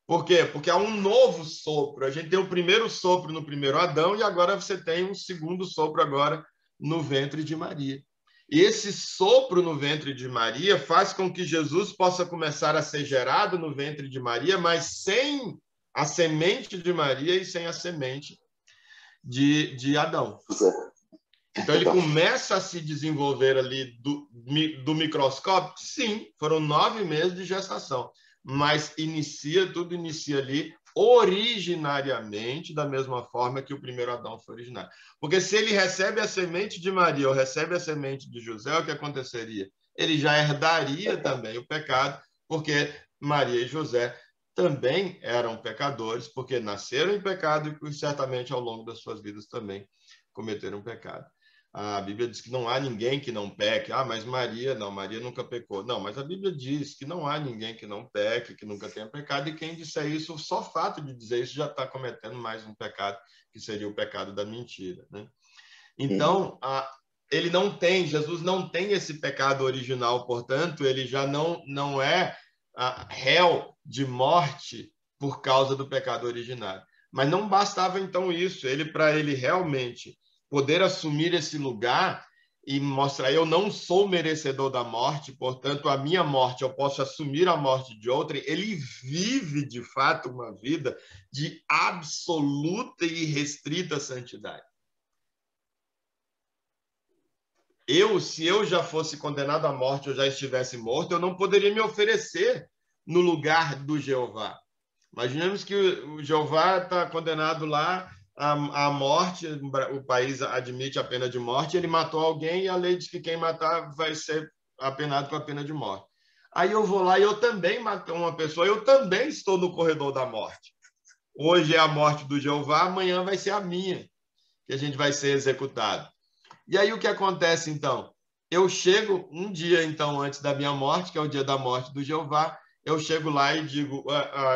Speaker 1: Por quê? Porque há um novo sopro. A gente tem o primeiro sopro no primeiro Adão e agora você tem um segundo sopro agora no ventre de Maria. E esse sopro no ventre de Maria faz com que Jesus possa começar a ser gerado no ventre de Maria, mas sem a semente de Maria e sem a semente de Adão. Então, ele começa a se desenvolver ali do microscópio? Sim, foram 9 meses de gestação. Mas tudo inicia ali originariamente da mesma forma que o primeiro Adão foi originário. Porque se ele recebe a semente de Maria ou recebe a semente de José, o que aconteceria? Ele já herdaria também o pecado, porque Maria e José também eram pecadores, porque nasceram em pecado e certamente ao longo das suas vidas também cometeram pecado. A Bíblia diz que não há ninguém que não peque. Ah, mas Maria nunca pecou. Não, mas a Bíblia diz que não há ninguém que não peque, que nunca tenha pecado, e quem disser isso, só o fato de dizer isso já está cometendo mais um pecado, que seria o pecado da mentira, né? Então, Jesus não tem esse pecado original, portanto, ele já não é réu de morte por causa do pecado originário. Mas não bastava, então, isso. Para ele realmente poder assumir esse lugar e mostrar, eu não sou merecedor da morte, portanto, a minha morte, eu posso assumir a morte de outrem. Ele vive, de fato, uma vida de absoluta e restrita santidade. Se eu já fosse condenado à morte, eu já estivesse morto, eu não poderia me oferecer no lugar do Jeová. Imaginemos que o Jeová está condenado lá à morte, o país admite a pena de morte, ele matou alguém e a lei diz que quem matar vai ser apenado com a pena de morte. Aí eu vou lá e eu também matei uma pessoa, eu também estou no corredor da morte. Hoje é a morte do Jeová, amanhã vai ser a minha, que a gente vai ser executado. E aí o que acontece, então? Eu chego um dia, então, antes da minha morte, que é o dia da morte do Jeová, eu chego lá e digo,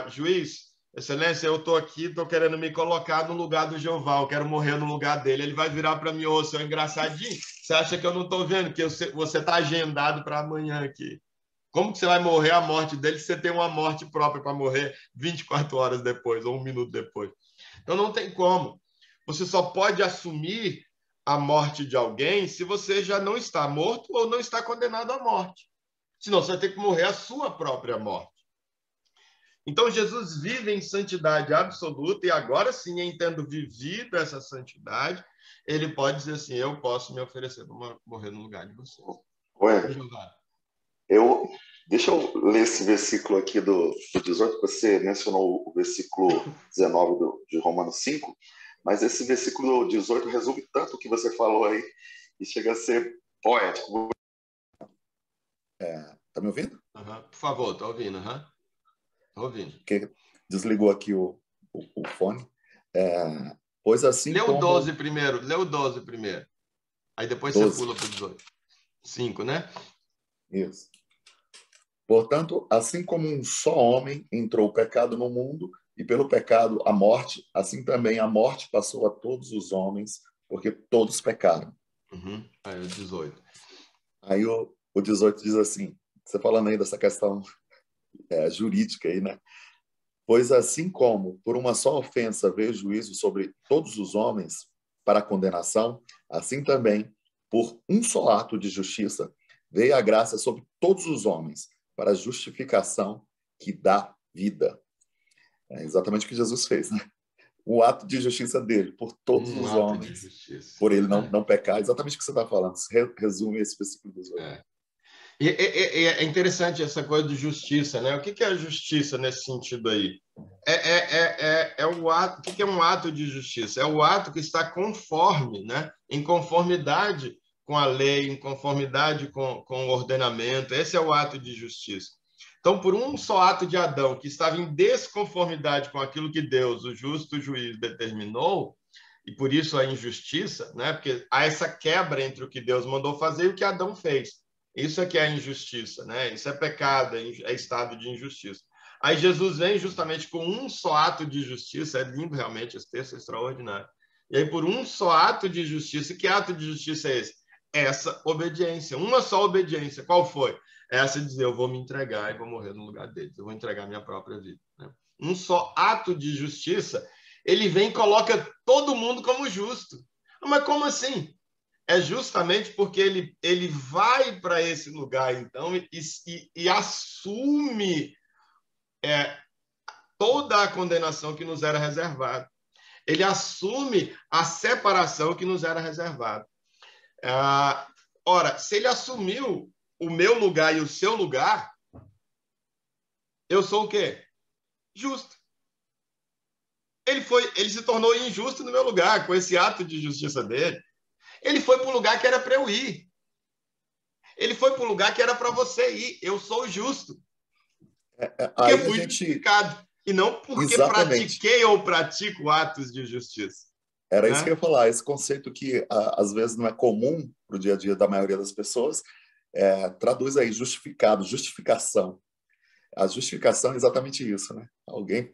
Speaker 1: juiz, excelência, eu estou aqui, estou querendo me colocar no lugar do Jeová, eu quero morrer no lugar dele. Ele vai virar para mim, ô, seu engraçadinho, você acha que eu não estou vendo, que você está agendado para amanhã aqui? Como que você vai morrer a morte dele se você tem uma morte própria para morrer 24 horas depois, ou 1 minuto depois? Então não tem como. Você só pode assumir a morte de alguém se você já não está morto ou não está condenado à morte. Senão você vai ter que morrer a sua própria morte. Então Jesus vive em santidade absoluta e agora sim, em tendo vivido essa santidade, ele pode dizer assim, eu posso me oferecer para morrer no lugar de você.
Speaker 2: Deixa eu ler esse versículo aqui do 18, você mencionou o versículo 19 de Romanos 5, mas esse versículo 18 resume tanto o que você falou aí e chega a ser poético. Tá me ouvindo?
Speaker 1: Por favor, estou ouvindo. Tô ouvindo.
Speaker 2: Porque desligou aqui o fone. Pois assim
Speaker 1: Lê o
Speaker 2: como...
Speaker 1: 12 primeiro. Lê o 12 primeiro. Aí depois
Speaker 2: 12.
Speaker 1: você pula para o 18. 5, né?
Speaker 2: Isso. Portanto, assim como um só homem entrou o pecado no mundo, e pelo pecado a morte, assim também a morte passou a todos os homens, porque todos pecaram.
Speaker 1: Aí o 18.
Speaker 2: Aí o 18 diz assim, você falando aí dessa questão jurídica aí, né? Pois assim como por uma só ofensa veio o juízo sobre todos os homens para a condenação, assim também por um só ato de justiça veio a graça sobre todos os homens para a justificação que dá vida. É exatamente o que Jesus fez, né? O ato de justiça dele por todos os
Speaker 1: Ato de
Speaker 2: homens,
Speaker 1: justiça.
Speaker 2: por ele não pecar, exatamente o que você está falando. Resume esse versículo 18.
Speaker 1: E é interessante essa coisa de justiça, né? O que é a justiça nesse sentido aí? O ato. O que é um ato de justiça? É o ato que está conforme, né? Em conformidade com a lei, em conformidade com o ordenamento. Esse é o ato de justiça. Então, por um só ato de Adão que estava em desconformidade com aquilo que Deus, o justo juiz, determinou, e por isso a injustiça, né? Porque há essa quebra entre o que Deus mandou fazer e o que Adão fez. Isso é que é a injustiça, né? Isso é pecado, é estado de injustiça. Aí Jesus vem justamente com um só ato de justiça, é lindo realmente, esse texto é extraordinário. E aí, por um só ato de justiça, que ato de justiça é esse? Essa obediência, uma só obediência. Qual foi? Essa de dizer, eu vou me entregar e vou morrer no lugar deles, eu vou entregar minha própria vida. Né? Um só ato de justiça, ele vem e coloca todo mundo como justo. Mas como assim? É justamente porque ele vai para esse lugar, então, e assume toda a condenação que nos era reservada. Ele assume a separação que nos era reservada. Ora, se ele assumiu o meu lugar e o seu lugar, eu sou o quê? Justo. Ele se tornou injusto no meu lugar, com esse ato de justiça dele. Ele foi para o lugar que era para eu ir. Ele foi para o lugar que era para você ir. Eu sou justo. Porque
Speaker 2: Aí a
Speaker 1: fui
Speaker 2: gente...
Speaker 1: justificado. E não porque
Speaker 2: Exatamente.
Speaker 1: pratiquei ou pratico atos de justiça.
Speaker 2: Era isso que eu
Speaker 1: Né?
Speaker 2: ia falar. Esse conceito que às vezes não é comum para o dia a dia da maioria das pessoas, traduz aí justificado, justificação. A justificação é exatamente isso, né? Alguém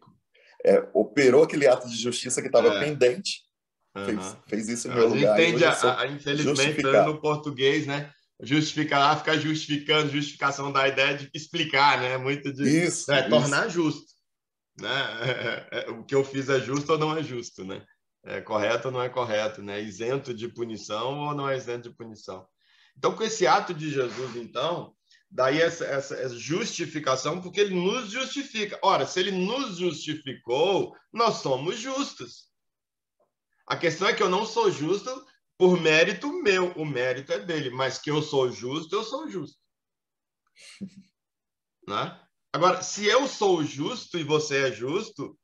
Speaker 2: operou aquele ato de justiça que estava pendente, fez isso em meu
Speaker 1: A gente
Speaker 2: lugar e
Speaker 1: entende,
Speaker 2: hoje eu sou
Speaker 1: infelizmente,
Speaker 2: justificado.
Speaker 1: no português, né? Justificar lá, ficar justificando, justificação da ideia de explicar, né? Muito de
Speaker 2: Isso.
Speaker 1: tornar justo. Né? O que eu fiz é justo ou não é justo, né? É correto ou não é correto, né? Isento de punição ou não é isento de punição. Então, com esse ato de Jesus, então, daí essa justificação, porque ele nos justifica. Ora, se ele nos justificou, nós somos justos. A questão é que eu não sou justo por mérito meu, o mérito é dele, mas que eu sou justo, eu sou justo. Né? Agora, se eu sou justo e você é justo,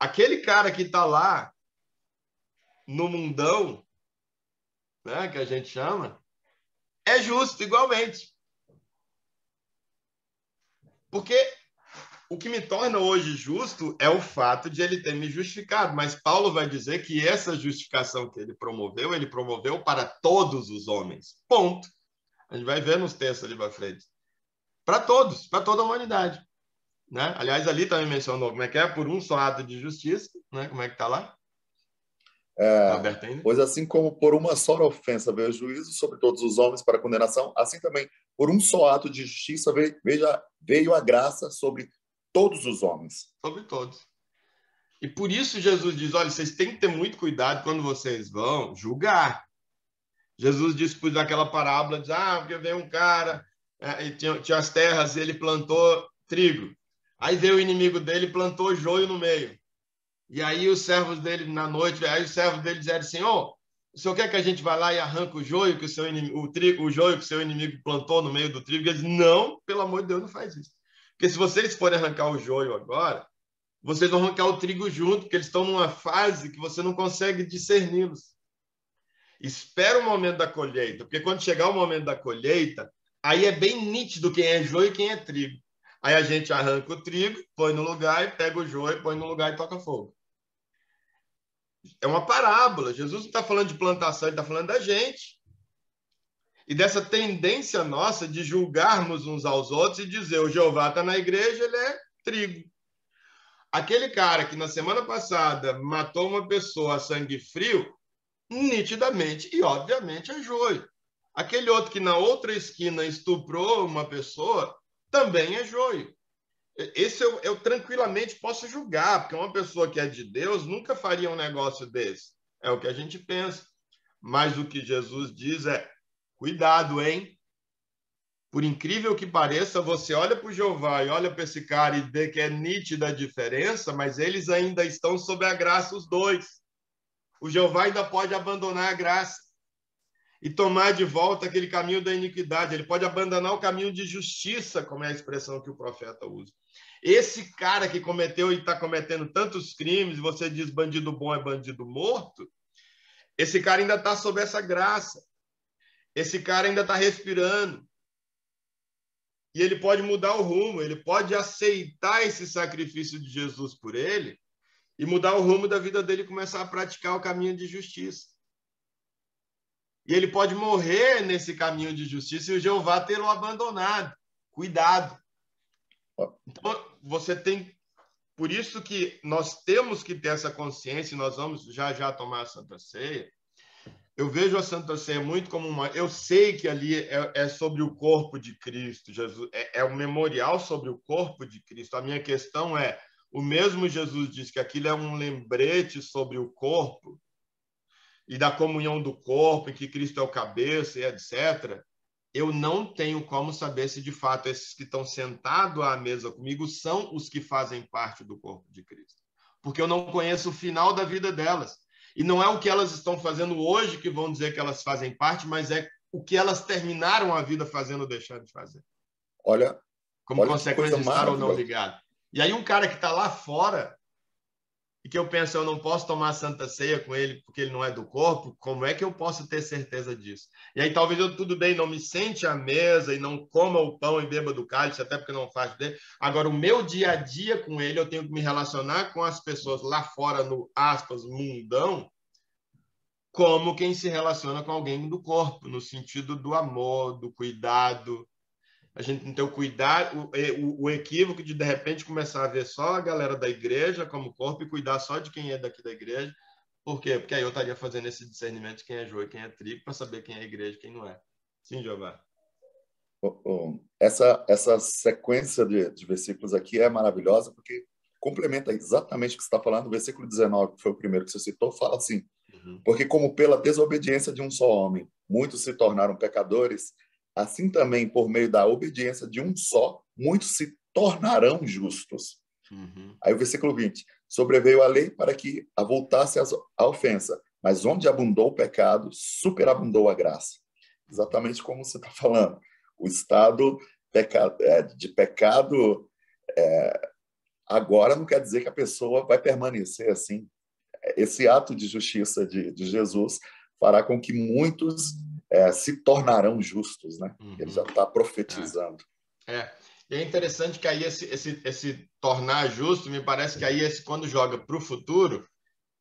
Speaker 1: aquele cara que está lá no mundão, né, que a gente chama, é justo igualmente. Porque o que me torna hoje justo é o fato de ele ter me justificado. Mas Paulo vai dizer que essa justificação que ele promoveu para todos os homens. Ponto. A gente vai ver nos textos ali para frente. Para todos, para toda a humanidade. Né? Aliás, ali também mencionou como é que é, por um só ato de justiça, né? Como é que está lá? Está aberto ainda?
Speaker 2: Pois assim como por uma só ofensa veio o juízo sobre todos os homens para condenação, assim também por um só ato de justiça veio a graça sobre todos os homens.
Speaker 1: Sobre todos. E por isso Jesus diz, olha, vocês têm que ter muito cuidado quando vocês vão julgar. Jesus disse por aquela parábola, diz, porque veio um cara, e tinha as terras, e ele plantou trigo. Aí veio o inimigo dele e plantou joio no meio. E aí os servos dele, na noite, aí os servos dele disseram assim, o senhor quer que a gente vá lá e arranque o joio que o seu inimigo, o joio que o seu inimigo plantou no meio do trigo? Ele disse, não, pelo amor de Deus, não faz isso. Porque se vocês forem arrancar o joio agora, vocês vão arrancar o trigo junto, porque eles estão numa fase que você não consegue discerni-los. Espera o momento da colheita, porque quando chegar o momento da colheita, aí é bem nítido quem é joio e quem é trigo. Aí a gente arranca o trigo, põe no lugar, e pega o joio, põe no lugar e toca fogo. É uma parábola. Jesus não está falando de plantação, ele está falando da gente. E dessa tendência nossa de julgarmos uns aos outros e dizer, o Jeová está na igreja, ele é trigo. Aquele cara que na semana passada matou uma pessoa a sangue frio, nitidamente e obviamente é joio. Aquele outro que na outra esquina estuprou uma pessoa, também é joio. Esse eu tranquilamente posso julgar, porque uma pessoa que é de Deus nunca faria um negócio desse. É o que a gente pensa. Mas o que Jesus diz é, cuidado, hein? Por incrível que pareça, você olha para o Jeová e olha para esse cara e vê que é nítida a diferença, mas eles ainda estão sob a graça, os dois. O Jeová ainda pode abandonar a graça e tomar de volta aquele caminho da iniquidade. Ele pode abandonar o caminho de justiça, como é a expressão que o profeta usa. Esse cara que cometeu e está cometendo tantos crimes, você diz bandido bom é bandido morto, esse cara ainda está sob essa graça. Esse cara ainda está respirando. E ele pode mudar o rumo, ele pode aceitar esse sacrifício de Jesus por ele e mudar o rumo da vida dele e começar a praticar o caminho de justiça. E ele pode morrer nesse caminho de justiça e o Jeová tê-lo abandonado. Cuidado. Então, você tem... Por isso que nós temos que ter essa consciência, e nós vamos já tomar a Santa Ceia. Eu vejo a Santa Ceia muito como uma... Eu sei que ali é sobre o corpo de Cristo. Jesus é um memorial sobre o corpo de Cristo. A minha questão é, o mesmo Jesus diz que aquilo é um lembrete sobre o corpo e da comunhão do corpo, em que Cristo é o cabeça e etc., eu não tenho como saber se, de fato, esses que estão sentados à mesa comigo são os que fazem parte do corpo de Cristo. Porque eu não conheço o final da vida delas. E não é o que elas estão fazendo hoje que vão dizer que elas fazem parte, mas é o que elas terminaram a vida fazendo ou deixando de fazer.
Speaker 2: Olha,
Speaker 1: Como
Speaker 2: olha que coisa
Speaker 1: consequência de estar ou não
Speaker 2: maravilhosa.
Speaker 1: ligado. E aí um cara que está lá fora e que eu penso, eu não posso tomar Santa Ceia com ele porque ele não é do corpo, como é que eu posso ter certeza disso? E aí talvez eu, tudo bem, não me sente à mesa e não coma o pão e beba do cálice, até porque não faz dele. Agora, o meu dia a dia com ele, eu tenho que me relacionar com as pessoas lá fora, no, aspas, mundão, como quem se relaciona com alguém do corpo, no sentido do amor, do cuidado. A gente não tem o cuidado, o equívoco de repente começar a ver só a galera da igreja como corpo e cuidar só de quem é daqui da igreja. Por quê? Porque aí eu estaria fazendo esse discernimento de quem é joio e quem é trigo para saber quem é igreja e quem não é. Sim, Jeová.
Speaker 2: Essa sequência de versículos aqui é maravilhosa porque complementa exatamente o que você está falando. O versículo 19, que foi o primeiro que você citou, fala assim: porque como pela desobediência de um só homem, muitos se tornaram pecadores, assim também por meio da obediência de um só, muitos se tornarão justos. Aí o versículo 20, sobreveio a lei para que avultasse a ofensa, mas onde abundou o pecado, superabundou a graça. Exatamente como você está falando. O estado de pecado agora não quer dizer que a pessoa vai permanecer assim. Esse ato de justiça de Jesus fará com que muitos se tornarão justos, né? Ele já está profetizando.
Speaker 1: E é interessante que aí esse tornar justo, me parece que aí quando joga para o futuro,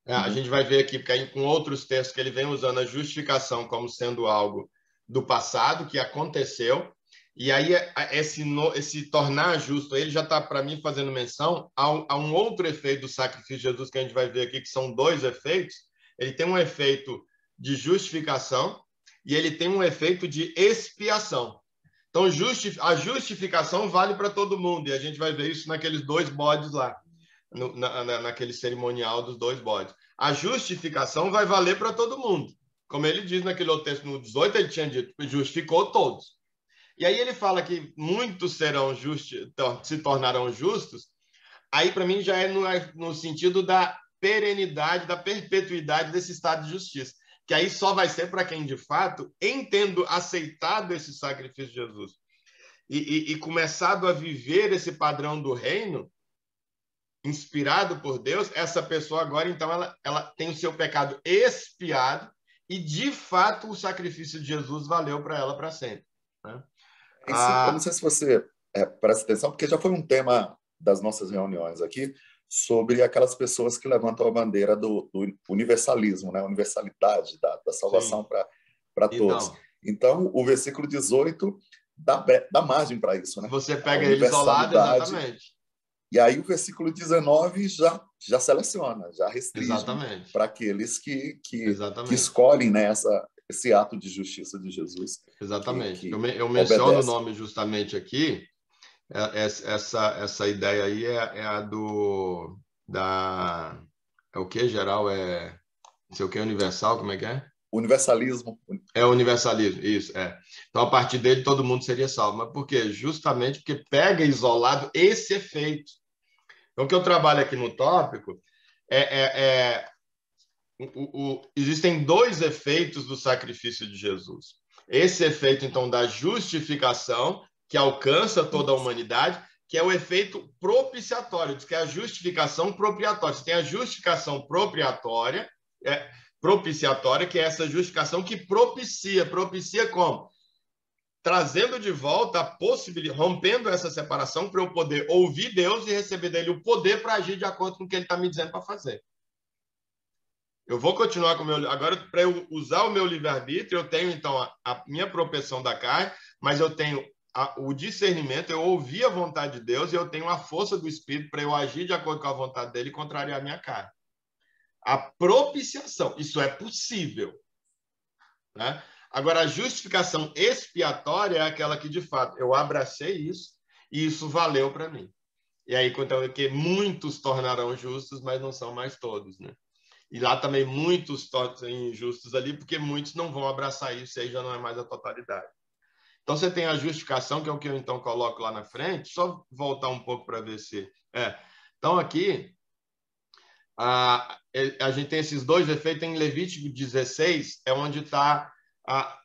Speaker 1: a gente vai ver aqui, porque aí, com outros textos que ele vem usando a justificação como sendo algo do passado, que aconteceu, e aí esse tornar justo, ele já está, para mim, fazendo menção a um outro efeito do sacrifício de Jesus, que a gente vai ver aqui, que são dois efeitos. Ele tem um efeito de justificação e ele tem um efeito de expiação. Então, a justificação vale para todo mundo, e a gente vai ver isso naqueles dois bodes lá, naquele cerimonial dos dois bodes. A justificação vai valer para todo mundo. Como ele diz naquele outro texto, no 18, ele tinha dito, justificou todos. E aí ele fala que muitos se tornarão justos, aí para mim já é no sentido da perenidade, da perpetuidade desse estado de justiça, que aí só vai ser para quem, de fato, aceitado esse sacrifício de Jesus e começado a viver esse padrão do reino, inspirado por Deus, essa pessoa agora, então, ela tem o seu pecado expiado e de fato o sacrifício de Jesus valeu para ela para sempre, né?
Speaker 2: Isso, eu não sei se você presta atenção, porque já foi um tema das nossas reuniões aqui, sobre aquelas pessoas que levantam a bandeira do universalismo, né? A universalidade da salvação
Speaker 1: Sim.
Speaker 2: para todos.
Speaker 1: Então,
Speaker 2: Então, o versículo 18 dá margem para isso,
Speaker 1: se
Speaker 2: né?
Speaker 1: você
Speaker 2: A
Speaker 1: pega ele isolado,
Speaker 2: universalidade.
Speaker 1: exatamente.
Speaker 2: E aí o versículo 19 já seleciona, já restringe
Speaker 1: Exatamente.
Speaker 2: para aqueles que
Speaker 1: Exatamente.
Speaker 2: escolhem, né, esse ato de justiça de Jesus,
Speaker 1: Exatamente.
Speaker 2: que
Speaker 1: Eu menciono o
Speaker 2: obedece.
Speaker 1: nome justamente aqui. Essa ideia aí é a da. É o que, geral? Não sei o que, universal, como é que é?
Speaker 2: Universalismo.
Speaker 1: É o universalismo, isso, é. Então, a partir dele, todo mundo seria salvo. Mas por quê? Justamente porque pega isolado esse efeito. Então, o que eu trabalho aqui no tópico é existem dois efeitos do sacrifício de Jesus. Esse efeito, então, da justificação, que alcança toda a humanidade, que é o efeito propiciatório, diz que é a justificação propriatória. Você tem a justificação propiciatória, que é essa justificação que propicia como? Trazendo de volta a possibilidade, rompendo essa separação para eu poder ouvir Deus e receber dele o poder para agir de acordo com o que ele está me dizendo para fazer. Eu vou continuar com o meu. Agora, para eu usar o meu livre-arbítrio, eu tenho, então, a minha propensão da carne, mas eu tenho o discernimento, eu ouvi a vontade de Deus e eu tenho a força do Espírito para eu agir de acordo com a vontade dele e contrariar a minha carne. A propiciação, isso é possível, né? Agora, a justificação expiatória é aquela que, de fato, eu abracei isso e isso valeu para mim. E aí, então, que muitos tornarão justos, mas não são mais todos, né? E lá também muitos tornam injustos ali, porque muitos não vão abraçar isso, e aí já não é mais a totalidade. Então, você tem a justificação, que é o que eu então coloco lá na frente, só voltar um pouco para ver se... Então, aqui, a gente tem esses dois efeitos em Levítico 16, é onde está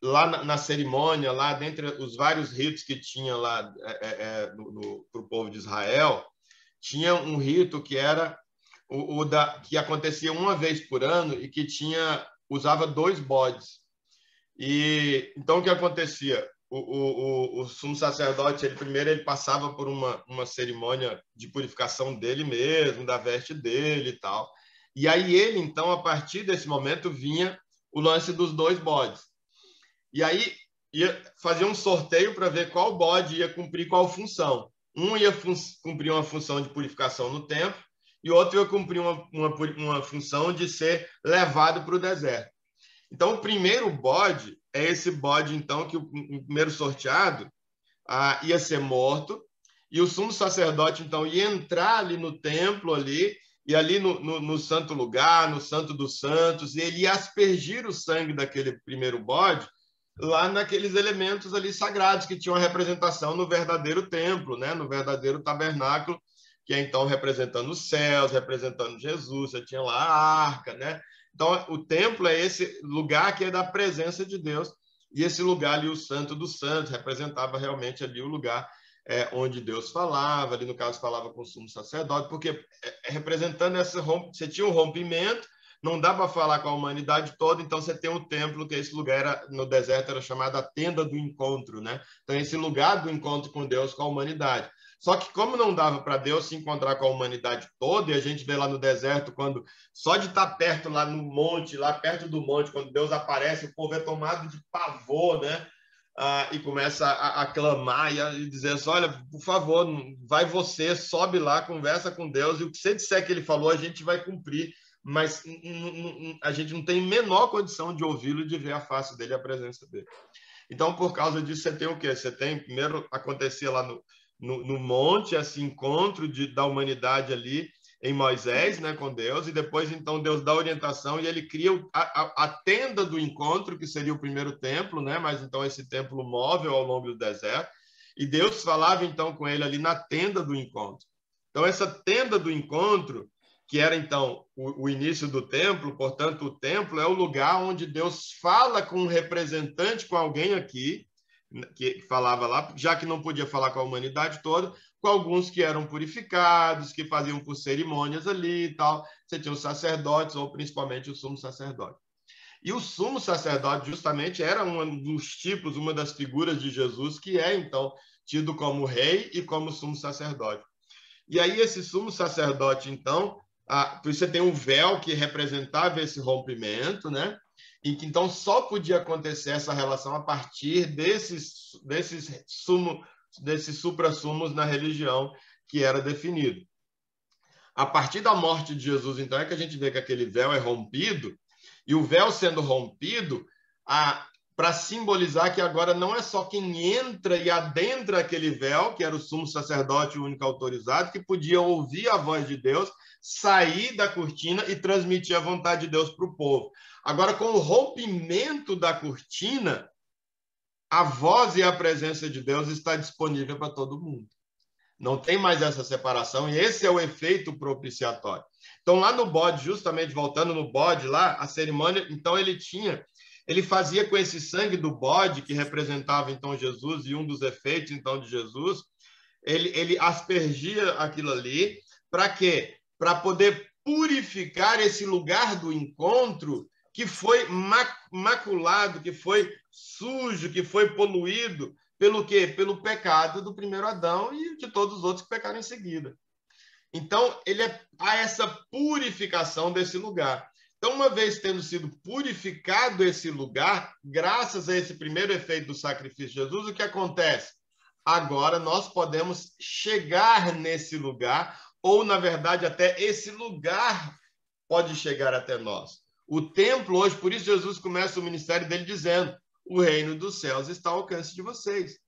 Speaker 1: lá na cerimônia, lá dentre os vários ritos que tinha lá para o povo de Israel, tinha um rito que era que acontecia uma vez por ano e que usava 2 bodes. E então o que acontecia? O sumo sacerdote, primeiro ele passava por uma cerimônia de purificação dele mesmo, da veste dele e tal. E aí ele, então, a partir desse momento, vinha o lance dos 2 bodes. E aí ia fazer um sorteio para ver qual bode ia cumprir qual função. Um ia cumprir uma função de purificação no templo e outro ia cumprir uma função de ser levado para o deserto. Então, o primeiro bode é esse bode, então, que o primeiro sorteado ia ser morto, e o sumo sacerdote, então, ia entrar ali no templo, e ali no santo lugar, no santo dos santos, e ele ia aspergir o sangue daquele primeiro bode lá naqueles elementos ali sagrados que tinham a representação no verdadeiro templo, né? No verdadeiro tabernáculo, que é então representando os céus, representando Jesus, você tinha lá a arca, né? Então, o templo é esse lugar que é da presença de Deus, e esse lugar ali, o Santo dos Santos, representava realmente ali o lugar onde Deus falava, ali no caso falava com o sumo sacerdote, porque representando você tinha um rompimento, não dá para falar com a humanidade toda, então você tem um templo, que esse lugar no deserto era chamado a tenda do encontro, né? Então, esse lugar do encontro com Deus, com a humanidade. Só que como não dava para Deus se encontrar com a humanidade toda, e a gente vê lá no deserto, quando só de estar perto lá no monte, lá perto do monte, quando Deus aparece, o povo é tomado de pavor, né? E começa a clamar e dizer assim, olha, por favor, vai você, sobe lá, conversa com Deus, e o que você disser que ele falou, a gente vai cumprir, mas a gente não tem menor condição de ouvi-lo e de ver a face dele, a presença dele. Então, por causa disso, você tem o quê? Você tem, primeiro, acontecia lá no monte, esse encontro da humanidade ali em Moisés, né, com Deus, e depois, então, Deus dá orientação e ele cria a tenda do encontro, que seria o primeiro templo, né, mas então esse templo móvel ao longo do deserto, e Deus falava, então, com ele ali na tenda do encontro. Então, essa tenda do encontro, que era, então, o início do templo, portanto, o templo é o lugar onde Deus fala com um representante, com alguém aqui, que falava lá, já que não podia falar com a humanidade toda, com alguns que eram purificados, que faziam por cerimônias ali e tal. Você tinha os sacerdotes, ou principalmente o sumo sacerdote. E o sumo sacerdote justamente era um dos tipos, uma das figuras de Jesus, que é então tido como rei e como sumo sacerdote. E aí esse sumo sacerdote, então, por isso você tem um véu que representava esse rompimento, né? E que então só podia acontecer essa relação a partir desses supra-sumos na religião que era definido. A partir da morte de Jesus, então, é que a gente vê que aquele véu é rompido, e o véu sendo rompido, para simbolizar que agora não é só quem entra e adentra aquele véu, que era o sumo sacerdote, o único autorizado, que podia ouvir a voz de Deus, sair da cortina e transmitir a vontade de Deus para o povo. Agora, com o rompimento da cortina, a voz e a presença de Deus está disponível para todo mundo. Não tem mais essa separação, e esse é o efeito propiciatório. Então, lá no bode, justamente voltando no bode, lá, a cerimônia, então ele fazia com esse sangue do bode, que representava então Jesus, e um dos efeitos então de Jesus, ele aspergia aquilo ali, para quê? Para poder purificar esse lugar do encontro que foi maculado, que foi sujo, que foi poluído, pelo quê? Pelo pecado do primeiro Adão e de todos os outros que pecaram em seguida. Então, há essa purificação desse lugar. Então, uma vez tendo sido purificado esse lugar, graças a esse primeiro efeito do sacrifício de Jesus, o que acontece? Agora nós podemos chegar nesse lugar, ou, na verdade, até esse lugar pode chegar até nós. O templo hoje, por isso Jesus começa o ministério dele dizendo: o reino dos céus está ao alcance de vocês.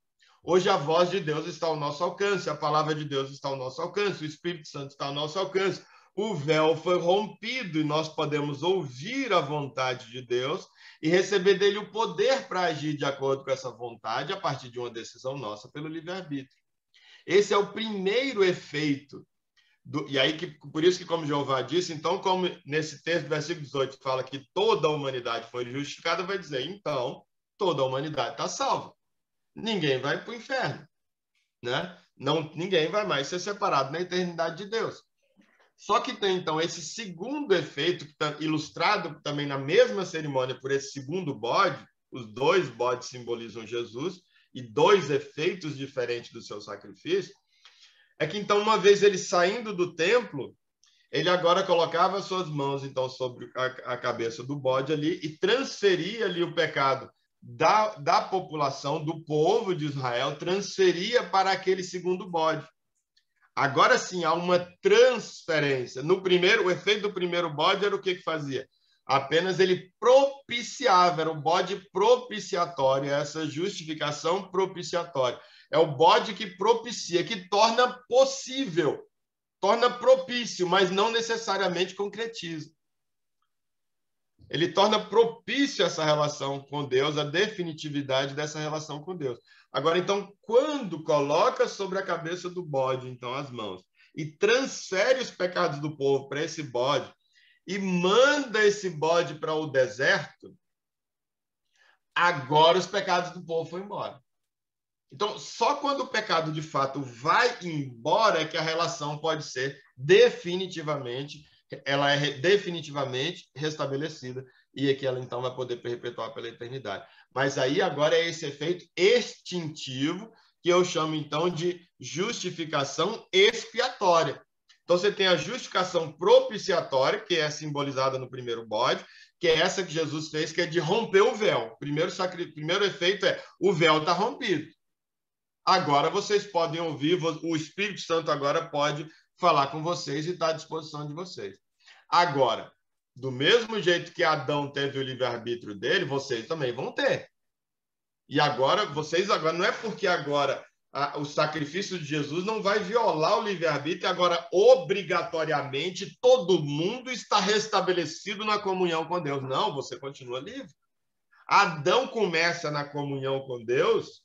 Speaker 1: Hoje a voz de Deus está ao nosso alcance, a palavra de Deus está ao nosso alcance, o Espírito Santo está ao nosso alcance. O véu foi rompido e nós podemos ouvir a vontade de Deus e receber dele o poder para agir de acordo com essa vontade a partir de uma decisão nossa pelo livre-arbítrio. Esse é o primeiro efeito. E aí, por isso que, como Jeová disse, então, como nesse texto, versículo 18, fala que toda a humanidade foi justificada, vai dizer, então, toda a humanidade está salva. Ninguém vai para o inferno, né? Não, ninguém vai mais ser separado na eternidade de Deus. Só que tem, então, esse segundo efeito, que está ilustrado também na mesma cerimônia por esse segundo bode, os dois bodes simbolizam Jesus, e dois efeitos diferentes do seu sacrifício, é que, então, uma vez ele saindo do templo, ele agora colocava suas mãos, então, sobre a cabeça do bode ali e transferia ali o pecado da população, do povo de Israel, transferia para aquele segundo bode. Agora sim, há uma transferência. No primeiro, o efeito do primeiro bode era o que fazia? Apenas ele propiciava, era o bode propiciatório, essa justificação propiciatória. É o bode que propicia, que torna possível, torna propício, mas não necessariamente concretiza. Ele torna propício essa relação com Deus, a definitividade dessa relação com Deus. Agora, então, quando coloca sobre a cabeça do bode, então, as mãos, e transfere os pecados do povo para esse bode, e manda esse bode para o deserto, agora os pecados do povo foram embora. Então, só quando o pecado, de fato, vai embora é que a relação pode ser definitivamente restabelecida e é que ela, então, vai poder perpetuar pela eternidade. Mas aí, agora, é esse efeito extintivo que eu chamo, então, de justificação expiatória. Então, você tem a justificação propiciatória, que é simbolizada no primeiro bode, que é essa que Jesus fez, que é de romper o véu. Primeiro efeito é o véu está rompido. Agora vocês podem ouvir, o Espírito Santo agora pode falar com vocês e está à disposição de vocês. Agora, do mesmo jeito que Adão teve o livre-arbítrio dele, vocês também vão ter. E agora, não é porque agora o sacrifício de Jesus não vai violar o livre-arbítrio, agora obrigatoriamente todo mundo está restabelecido na comunhão com Deus. Não, você continua livre. Adão começa na comunhão com Deus,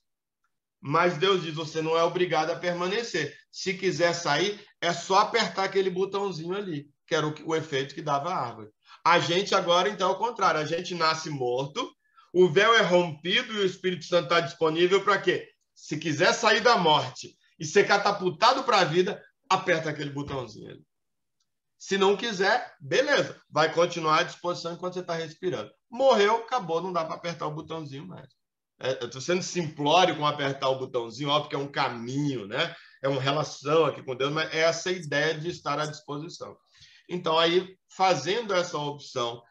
Speaker 1: mas Deus diz, você não é obrigado a permanecer. Se quiser sair, é só apertar aquele botãozinho ali, que era o efeito que dava a árvore. A gente agora, então, é o contrário. A gente nasce morto, o véu é rompido e o Espírito Santo está disponível para quê? Se quiser sair da morte e ser catapultado para a vida, aperta aquele botãozinho ali. Se não quiser, beleza, vai continuar à disposição enquanto você está respirando. Morreu, acabou, não dá para apertar o botãozinho mais. Eu estou sendo simplório com apertar o botãozinho, óbvio que é um caminho, né? É uma relação aqui com Deus, mas é essa ideia de estar à disposição. Então, aí, fazendo essa opção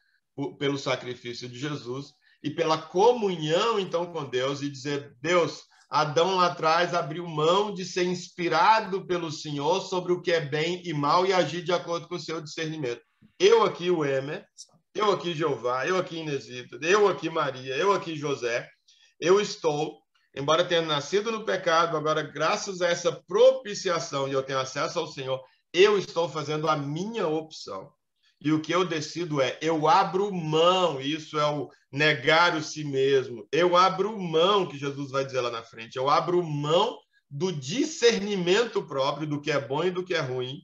Speaker 1: pelo sacrifício de Jesus e pela comunhão, então, com Deus, e dizer, Deus, Adão lá atrás abriu mão de ser inspirado pelo Senhor sobre o que é bem e mal e agir de acordo com o seu discernimento. Eu aqui, o Emer, eu aqui, Jeová, eu aqui, Inesita, eu aqui, Maria, eu aqui, José, eu estou, embora tenha nascido no pecado, agora, graças a essa propiciação e eu tenho acesso ao Senhor, eu estou fazendo a minha opção. E o que eu decido é, eu abro mão, isso é o negar o si mesmo, eu abro mão, que Jesus vai dizer lá na frente, eu abro mão do discernimento próprio do que é bom e do que é ruim,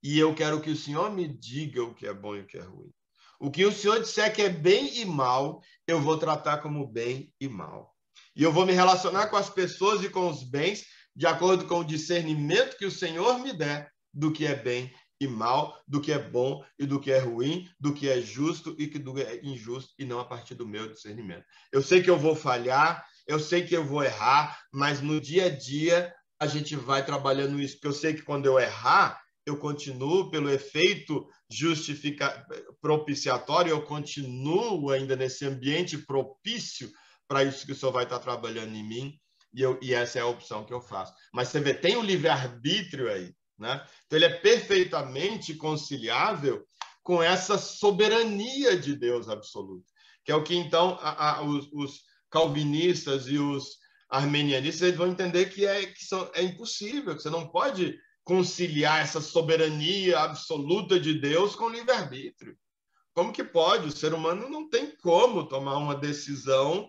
Speaker 1: e eu quero que o Senhor me diga o que é bom e o que é ruim. O que o Senhor disser que é bem e mal, eu vou tratar como bem e mal. E eu vou me relacionar com as pessoas e com os bens de acordo com o discernimento que o Senhor me der do que é bem e mal, do que é bom e do que é ruim, do que é justo e do que é injusto, e não a partir do meu discernimento. Eu sei que eu vou falhar, eu sei que eu vou errar, mas no dia a dia a gente vai trabalhando isso, porque eu sei que quando eu errar, eu continuo pelo efeito propiciatório, eu continuo ainda nesse ambiente propício para isso que o Senhor vai estar trabalhando em mim, e essa é a opção que eu faço. Mas você vê, tem o livre-arbítrio aí, né? Então ele é perfeitamente conciliável com essa soberania de Deus absoluta, que é o que então os calvinistas e os armenianistas eles vão entender que é impossível, que você não pode conciliar essa soberania absoluta de Deus com o livre-arbítrio. Como que pode? O ser humano não tem como tomar uma decisão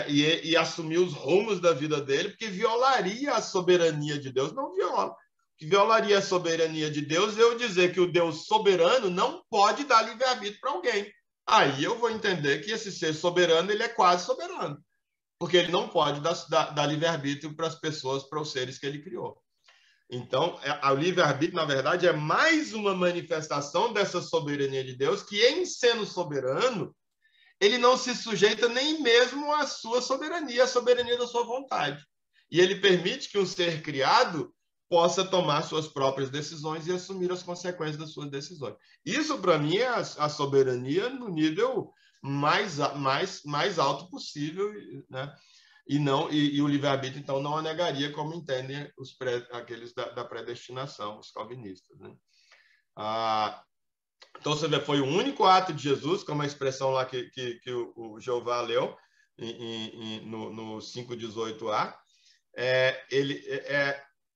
Speaker 1: e assumir os rumos da vida dele, porque violaria a soberania de Deus. Não viola. Que violaria a soberania de Deus eu dizer que o Deus soberano não pode dar livre-arbítrio para alguém. Aí eu vou entender que esse ser soberano ele é quase soberano, porque ele não pode dar livre-arbítrio para as pessoas, para os seres que ele criou. Então, o livre-arbítrio, na verdade, é mais uma manifestação dessa soberania de Deus, que, em sendo soberano, ele não se sujeita nem mesmo à sua soberania, à soberania da sua vontade. E ele permite que um ser criado possa tomar suas próprias decisões e assumir as consequências das suas decisões. Isso, para mim, é a soberania no nível mais alto possível, né? E o livre-arbítrio, então, não a negaria, como entendem aqueles da predestinação, os calvinistas. Né? Então, você vê, foi o único ato de Jesus, como a expressão lá que o Jeová leu, no 5,18a.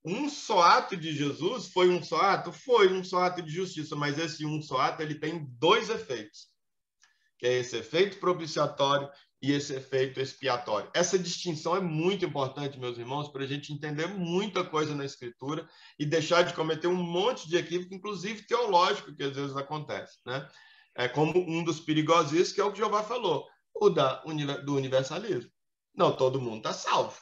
Speaker 1: Um só ato de Jesus foi um só ato? Foi um só ato de justiça, mas esse um só ato ele tem dois efeitos, que é esse efeito propiciatório e esse efeito expiatório. Essa distinção é muito importante, meus irmãos, para a gente entender muita coisa na Escritura e deixar de cometer um monte de equívoco, inclusive teológico, que às vezes acontece. Né? É como um dos perigosismos, que é o que Jeová falou, o do universalismo. Não, todo mundo está salvo.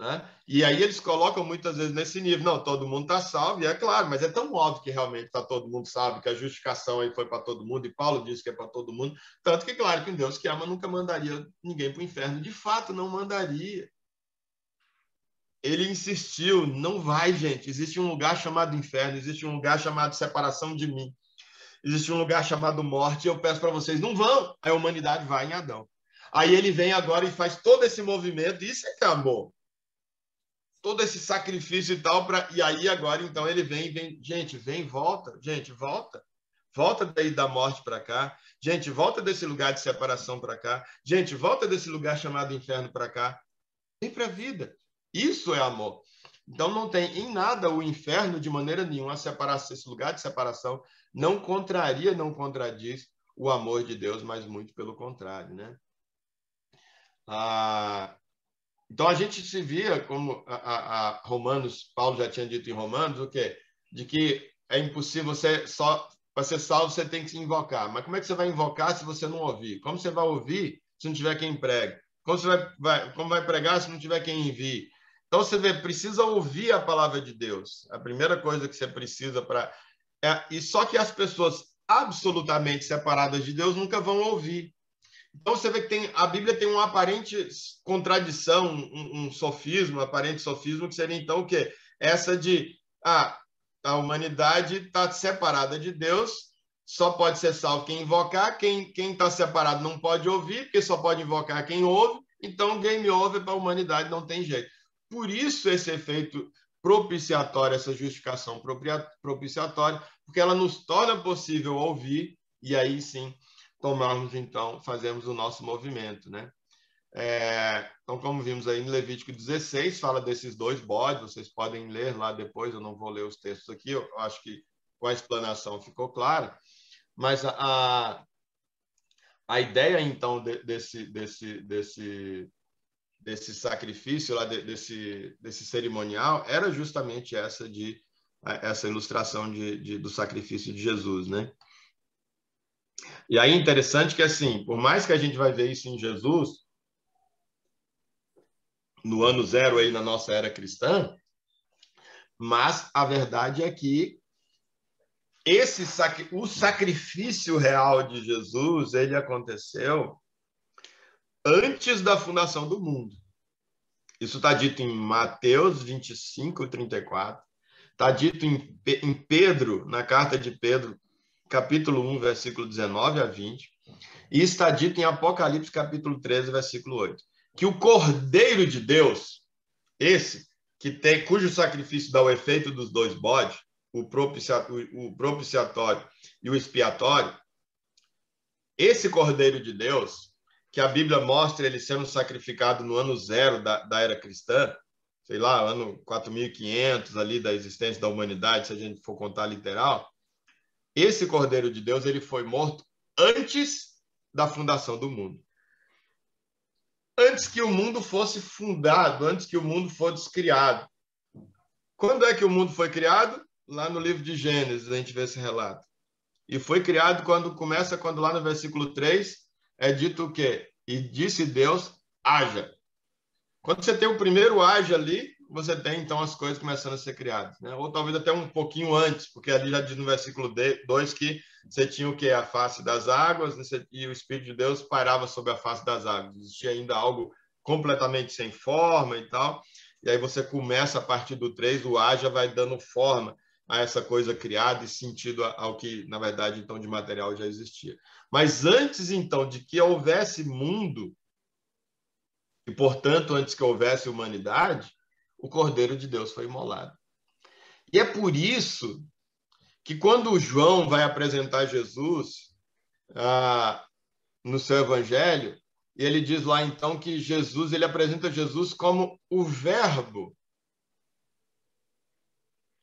Speaker 1: Né? E aí eles colocam muitas vezes nesse nível, não, todo mundo está salvo, e é claro, mas é tão óbvio que realmente está todo mundo salvo, que a justificação aí foi para todo mundo, e Paulo disse que é para todo mundo, tanto que, claro, que um Deus que ama nunca mandaria ninguém para o inferno, de fato não mandaria. Ele insistiu, não vai, gente, existe um lugar chamado inferno, existe um lugar chamado separação de mim, existe um lugar chamado morte, e eu peço para vocês, não vão, a humanidade vai em Adão. Aí ele vem agora e faz todo esse movimento, isso é que é amor. Todo esse sacrifício e tal, e aí agora, então, ele vem, gente, volta, volta daí da morte para cá, gente, volta desse lugar de separação para cá, gente, volta desse lugar chamado inferno para cá, vem para a vida, isso é amor. Então, não tem em nada o inferno, de maneira nenhuma, esse lugar de separação não contraria, não contradiz o amor de Deus, mas muito pelo contrário, né? Então, a gente se via, como a Romanos, Paulo já tinha dito em Romanos, o quê? De que é impossível para ser salvo, você tem que se invocar. Mas como é que você vai invocar se você não ouvir? Como você vai ouvir se não tiver quem pregue? Como vai pregar se não tiver quem envie? Então, você vê, precisa ouvir a palavra de Deus. A primeira coisa que você precisa para E só que as pessoas absolutamente separadas de Deus nunca vão ouvir. Então você vê que a Bíblia tem uma aparente contradição, um sofismo, um aparente sofismo, que seria então o quê? Essa de a humanidade está separada de Deus, só pode ser salvo quem invocar, quem está separado não pode ouvir, porque só pode invocar quem ouve, então game over para a humanidade, não tem jeito. Por isso esse efeito propiciatório, essa justificação propiciatória, porque ela nos torna possível ouvir, e aí sim tomarmos, então, fazemos o nosso movimento, né? Então, como vimos aí em Levítico 16, fala desses dois bodes, vocês podem ler lá depois, eu não vou ler os textos aqui, eu acho que com a explanação ficou clara, mas a ideia, então, desse sacrifício, lá desse cerimonial, era justamente essa ilustração do sacrifício de Jesus, né? E aí interessante que, assim, por mais que a gente vai ver isso em Jesus, no ano zero aí na nossa era cristã, mas a verdade é que o sacrifício real de Jesus, ele aconteceu antes da fundação do mundo. Isso está dito em Mateus 25, 34. Está dito em Pedro, na carta de Pedro, capítulo 1, versículo 19 a 20. E está dito em Apocalipse, capítulo 13, versículo 8. Que o Cordeiro de Deus, cujo sacrifício dá o efeito dos dois bodes, o propiciatório e o expiatório, esse Cordeiro de Deus, que a Bíblia mostra ele sendo sacrificado no ano zero da era cristã, sei lá, ano 4500 ali da existência da humanidade, se a gente for contar literal, esse Cordeiro de Deus ele foi morto antes da fundação do mundo. Antes que o mundo fosse fundado, antes que o mundo fosse criado. Quando é que o mundo foi criado? Lá no livro de Gênesis a gente vê esse relato. E foi criado quando lá no versículo 3 é dito o quê? E disse Deus, haja. Quando você tem o primeiro haja ali, você tem então as coisas começando a ser criadas, né? Ou talvez até um pouquinho antes, porque ali já diz no versículo 2 que você tinha o quê? A face das águas, e o Espírito de Deus pairava sobre a face das águas. Existia ainda algo completamente sem forma e tal. E aí você começa a partir do 3, o haja vai dando forma a essa coisa criada e sentido ao que, na verdade, então, de material já existia. Mas antes, então, de que houvesse mundo, e, portanto, antes que houvesse humanidade, o Cordeiro de Deus foi imolado. E é por isso que quando o João vai apresentar Jesus no seu evangelho, ele diz lá, então, que ele apresenta Jesus como o Verbo,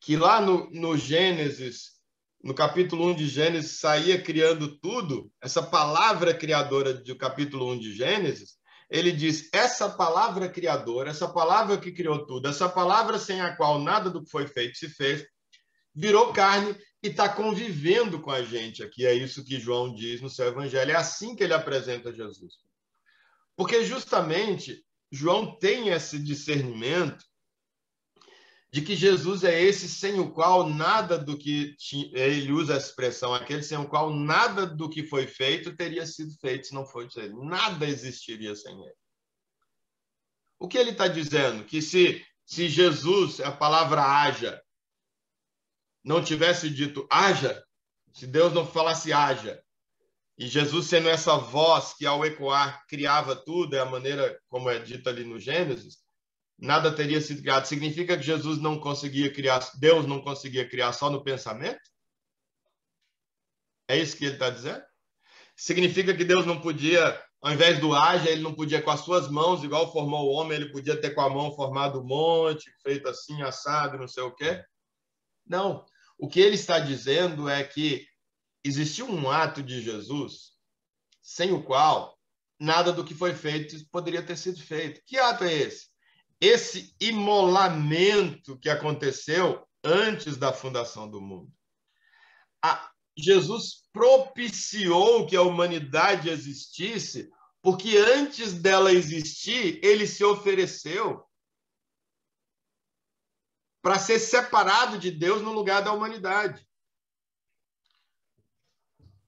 Speaker 1: que lá no Gênesis, no capítulo 1 de Gênesis, saía criando tudo, essa palavra criadora do capítulo 1 de Gênesis, ele diz, essa palavra criadora, essa palavra que criou tudo, essa palavra sem a qual nada do que foi feito se fez, virou carne e está convivendo com a gente aqui. É isso que João diz no seu evangelho. É assim que ele apresenta Jesus. Porque justamente João tem esse discernimento de que Jesus é esse sem o qual nada do que ele usa a expressão, aquele sem o qual nada do que foi feito teria sido feito se não fosse ele. Nada existiria sem ele. O que ele está dizendo? Que se Jesus, a palavra haja, não tivesse dito haja, se Deus não falasse haja, e Jesus sendo essa voz que ao ecoar criava tudo, é a maneira como é dita ali no Gênesis, nada teria sido criado. Significa que Jesus não conseguia criar, Deus não conseguia criar só no pensamento? É isso que ele está dizendo? Significa que Deus não podia, ao invés do haja, ele não podia com as suas mãos, igual formou o homem, ele podia ter com a mão formado o monte, feito assim, assado, não sei o quê? Não. O que ele está dizendo é que existiu um ato de Jesus sem o qual nada do que foi feito poderia ter sido feito. Que ato é esse? Esse imolamento que aconteceu antes da fundação do mundo. Jesus propiciou que a humanidade existisse, porque antes dela existir, ele se ofereceu para ser separado de Deus no lugar da humanidade.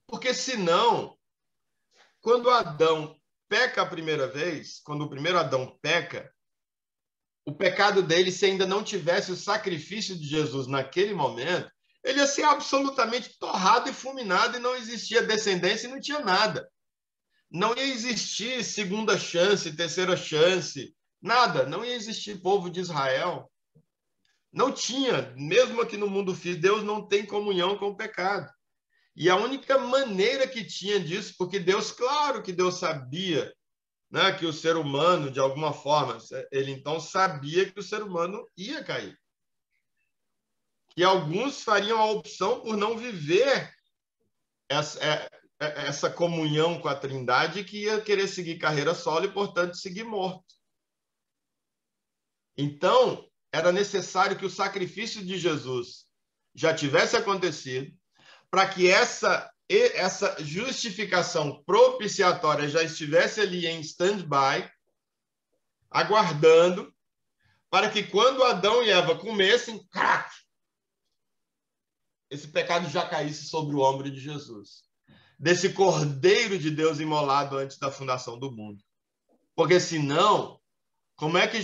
Speaker 1: Porque senão, quando Adão peca a primeira vez, quando o primeiro Adão peca, o pecado dele, se ainda não tivesse o sacrifício de Jesus naquele momento, ele ia ser absolutamente torrado e fulminado e não existia descendência e não tinha nada. Não ia existir segunda chance, terceira chance, nada. Não ia existir povo de Israel. Não tinha, mesmo aqui no mundo físico, Deus não tem comunhão com o pecado. E a única maneira que tinha disso, porque Deus, claro que Deus sabia, né, que o ser humano, de alguma forma, ele então sabia que o ser humano ia cair. E alguns fariam a opção por não viver essa comunhão com a Trindade, que ia querer seguir carreira solo e, portanto, seguir morto. Então, era necessário que o sacrifício de Jesus já tivesse acontecido para que essa justificação propiciatória já estivesse ali em stand-by, aguardando, para que quando Adão e Eva comessem, crack, esse pecado já caísse sobre o ombro de Jesus, desse Cordeiro de Deus imolado antes da fundação do mundo. Porque senão, como é que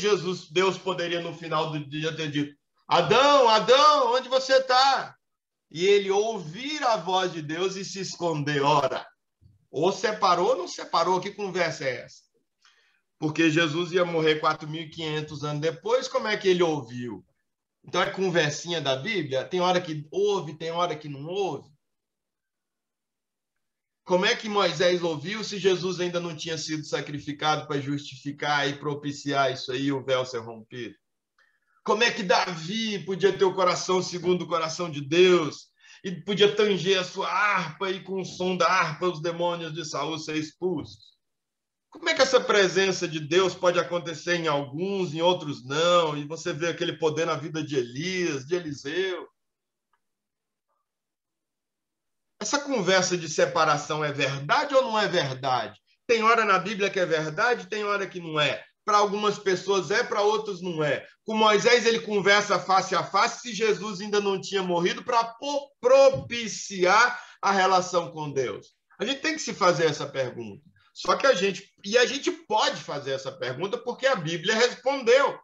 Speaker 1: Deus poderia no final do dia ter dito: Adão, Adão, onde você está? E ele ouvir a voz de Deus e se esconder. Ora, ou separou ou não separou? Que conversa é essa? Porque Jesus ia morrer 4.500 anos depois, como é que ele ouviu? Então é conversinha da Bíblia? Tem hora que ouve, tem hora que não ouve. Como é que Moisés ouviu se Jesus ainda não tinha sido sacrificado para justificar e propiciar isso aí, o véu ser rompido? Como é que Davi podia ter o coração segundo o coração de Deus e podia tanger a sua harpa e com o som da harpa os demônios de Saul ser expulsos? Como é que essa presença de Deus pode acontecer em alguns, em outros não? E você vê aquele poder na vida de Elias, de Eliseu. Essa conversa de separação é verdade ou não é verdade? Tem hora na Bíblia que é verdade, tem hora que não é. Para algumas pessoas é, para outros não é. Com Moisés ele conversa face a face se Jesus ainda não tinha morrido para propiciar a relação com Deus. A gente tem que se fazer essa pergunta. Só que a gente pode fazer essa pergunta porque a Bíblia respondeu.